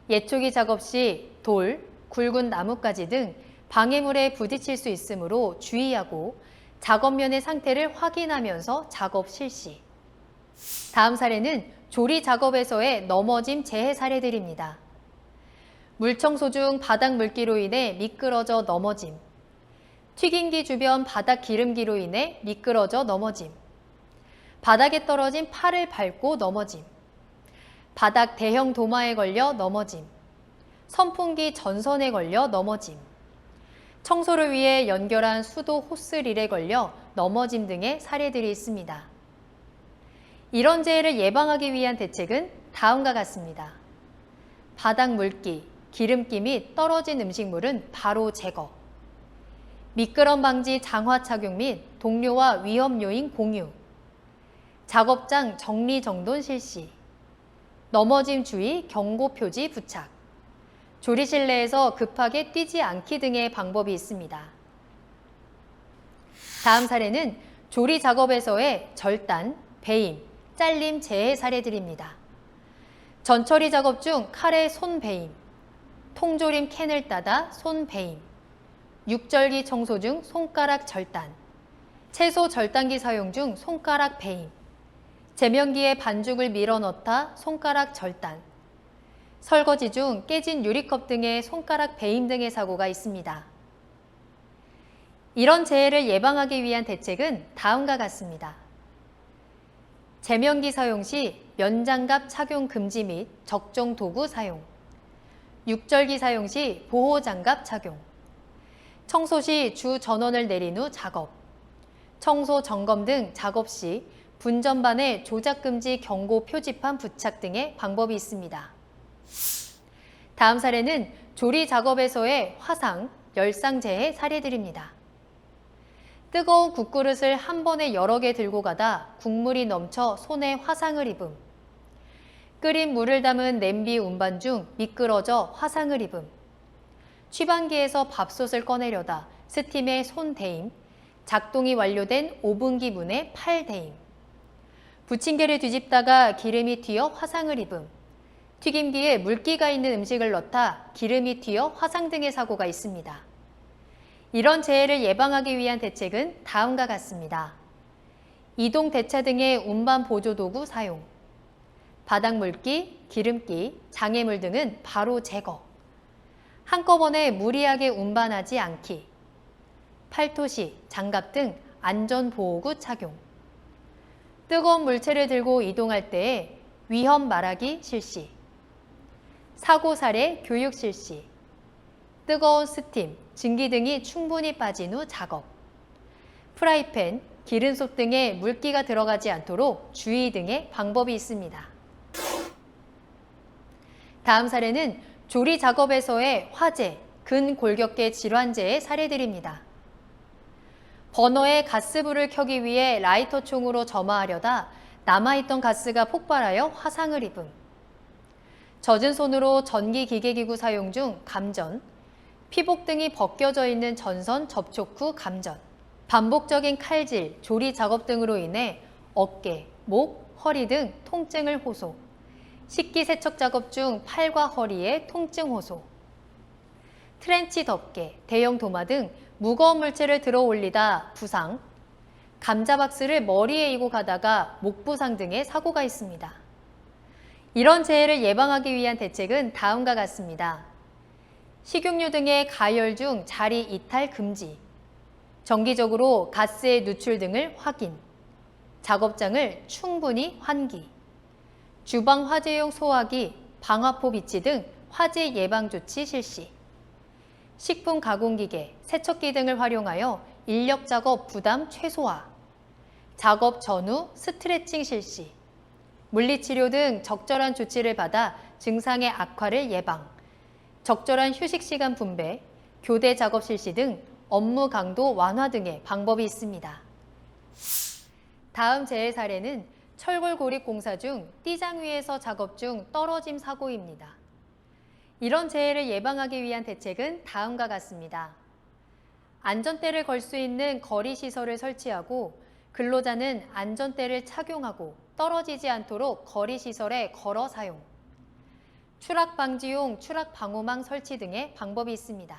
예초기 작업 시 돌, 굵은 나뭇가지 등 방해물에 부딪힐 수 있으므로 주의하고 작업면의 상태를 확인하면서 작업 실시. 다음 사례는 조리 작업에서의 넘어짐 재해 사례들입니다. 물청소 중 바닥 물기로 인해 미끄러져 넘어짐. 튀김기 주변 바닥 기름기로 인해 미끄러져 넘어짐. 바닥에 떨어진 팔을 밟고 넘어짐. 바닥 대형 도마에 걸려 넘어짐. 선풍기 전선에 걸려 넘어짐. 청소를 위해 연결한 수도 호스릴에 걸려 넘어짐 등의 사례들이 있습니다. 이런 재해를 예방하기 위한 대책은 다음과 같습니다. 바닥 물기, 기름기 및 떨어진 음식물은 바로 제거. 미끄럼 방지 장화 착용 및 동료와 위험 요인 공유. 작업장 정리정돈 실시. 넘어짐 주의 경고 표지 부착. 조리실 내에서 급하게 뛰지 않기 등의 방법이 있습니다. 다음 사례는 조리 작업에서의 절단, 배임, 잘림 재해 사례들입니다. 전처리 작업 중 칼에 손 배임, 통조림 캔을 따다 손 배임, 육절기 청소 중 손가락 절단, 채소 절단기 사용 중 손가락 배임, 제면기에 반죽을 밀어 넣다 손가락 절단, 설거지 중 깨진 유리컵 등의 손가락 배임 등의 사고가 있습니다. 이런 재해를 예방하기 위한 대책은 다음과 같습니다. 제면기 사용 시 면장갑 착용 금지 및 적정 도구 사용, 육절기 사용 시 보호장갑 착용, 청소 시 주 전원을 내린 후 작업, 청소 점검 등 작업 시 분전반에 조작 금지 경고 표지판 부착 등의 방법이 있습니다. 다음 사례는 조리 작업에서의 화상, 열상 재해 사례들입니다. 뜨거운 국그릇을 한 번에 여러 개 들고 가다 국물이 넘쳐 손에 화상을 입음. 끓인 물을 담은 냄비 운반 중 미끄러져 화상을 입음. 취반기에서 밥솥을 꺼내려다 스팀에 손 대임. 작동이 완료된 오븐기 문에 팔 대임. 부침개를 뒤집다가 기름이 튀어 화상을 입음. 튀김기에 물기가 있는 음식을 넣다 기름이 튀어 화상 등의 사고가 있습니다. 이런 재해를 예방하기 위한 대책은 다음과 같습니다. 이동 대차 등의 운반 보조도구 사용, 바닥 물기, 기름기, 장애물 등은 바로 제거, 한꺼번에 무리하게 운반하지 않기, 팔토시, 장갑 등 안전보호구 착용, 뜨거운 물체를 들고 이동할 때에 위험 말하기 실시, 사고 사례 교육 실시, 뜨거운 스팀, 증기 등이 충분히 빠진 후 작업, 프라이팬, 기름솥 등에 물기가 들어가지 않도록 주의 등의 방법이 있습니다. 다음 사례는 조리 작업에서의 화재, 근골격계 질환재의 사례들입니다. 버너에 가스불을 켜기 위해 라이터총으로 점화하려다 남아있던 가스가 폭발하여 화상을 입음. 젖은 손으로 전기기계기구 사용 중 감전, 피복 등이 벗겨져 있는 전선 접촉 후 감전, 반복적인 칼질, 조리 작업 등으로 인해 어깨, 목, 허리 등 통증을 호소, 식기세척 작업 중 팔과 허리에 통증 호소, 트렌치 덮개, 대형 도마 등 무거운 물체를 들어 올리다 부상, 감자박스를 머리에 이고 가다가 목 부상 등의 사고가 있습니다. 이런 재해를 예방하기 위한 대책은 다음과 같습니다. 식용유 등의 가열 중 자리 이탈 금지, 정기적으로 가스의 누출 등을 확인, 작업장을 충분히 환기, 주방 화재용 소화기, 방화포 비치 등 화재 예방 조치 실시, 식품 가공기계, 세척기 등을 활용하여 인력 작업 부담 최소화, 작업 전후 스트레칭 실시, 물리치료 등 적절한 조치를 받아 증상의 악화를 예방, 적절한 휴식 시간 분배, 교대 작업 실시 등 업무 강도 완화 등의 방법이 있습니다. 다음 재해 사례는 철골 고립 공사 중 띠장 위에서 작업 중 떨어짐 사고입니다. 이런 재해를 예방하기 위한 대책은 다음과 같습니다. 안전대를 걸 수 있는 거리 시설을 설치하고 근로자는 안전대를 착용하고 떨어지지 않도록 거리 시설에 걸어 사용, 추락 방지용 추락 방호망 설치 등의 방법이 있습니다.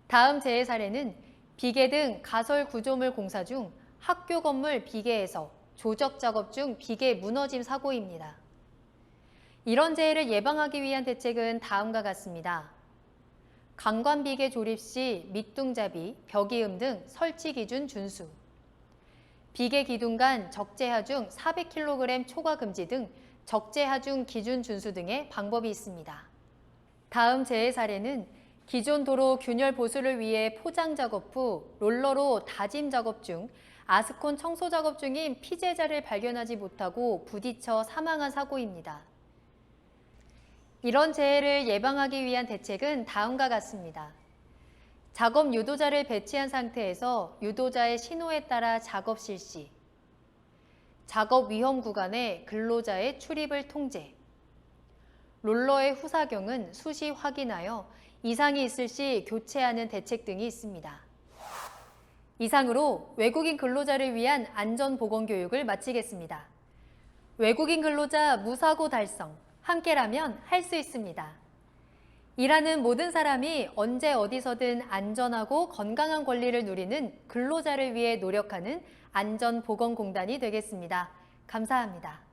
다음 재해 사례는 비계 등 가설 구조물 공사 중 학교 건물 비계에서 조적 작업 중 비계 무너짐 사고입니다. 이런 재해를 예방하기 위한 대책은 다음과 같습니다. 강관비계 조립 시 밑둥잡이, 벽이음 등 설치 기준 준수. 비계 기둥 간 적재하중 400kg 초과 금지 등 적재하중 기준 준수 등의 방법이 있습니다. 다음 재해 사례는 기존 도로 균열 보수를 위해 포장 작업 후 롤러로 다짐 작업 중 아스콘 청소 작업 중인 피제자를 발견하지 못하고 부딪혀 사망한 사고입니다. 이런 재해를 예방하기 위한 대책은 다음과 같습니다. 작업 유도자를 배치한 상태에서 유도자의 신호에 따라 작업 실시, 작업 위험 구간에 근로자의 출입을 통제, 롤러의 후사경은 수시 확인하여 이상이 있을 시 교체하는 대책 등이 있습니다. 이상으로 외국인 근로자를 위한 안전보건교육을 마치겠습니다. 외국인 근로자 무사고 달성, 함께라면 할 수 있습니다. 일하는 모든 사람이 언제 어디서든 안전하고 건강한 권리를 누리는 근로자를 위해 노력하는 안전보건공단이 되겠습니다. 감사합니다.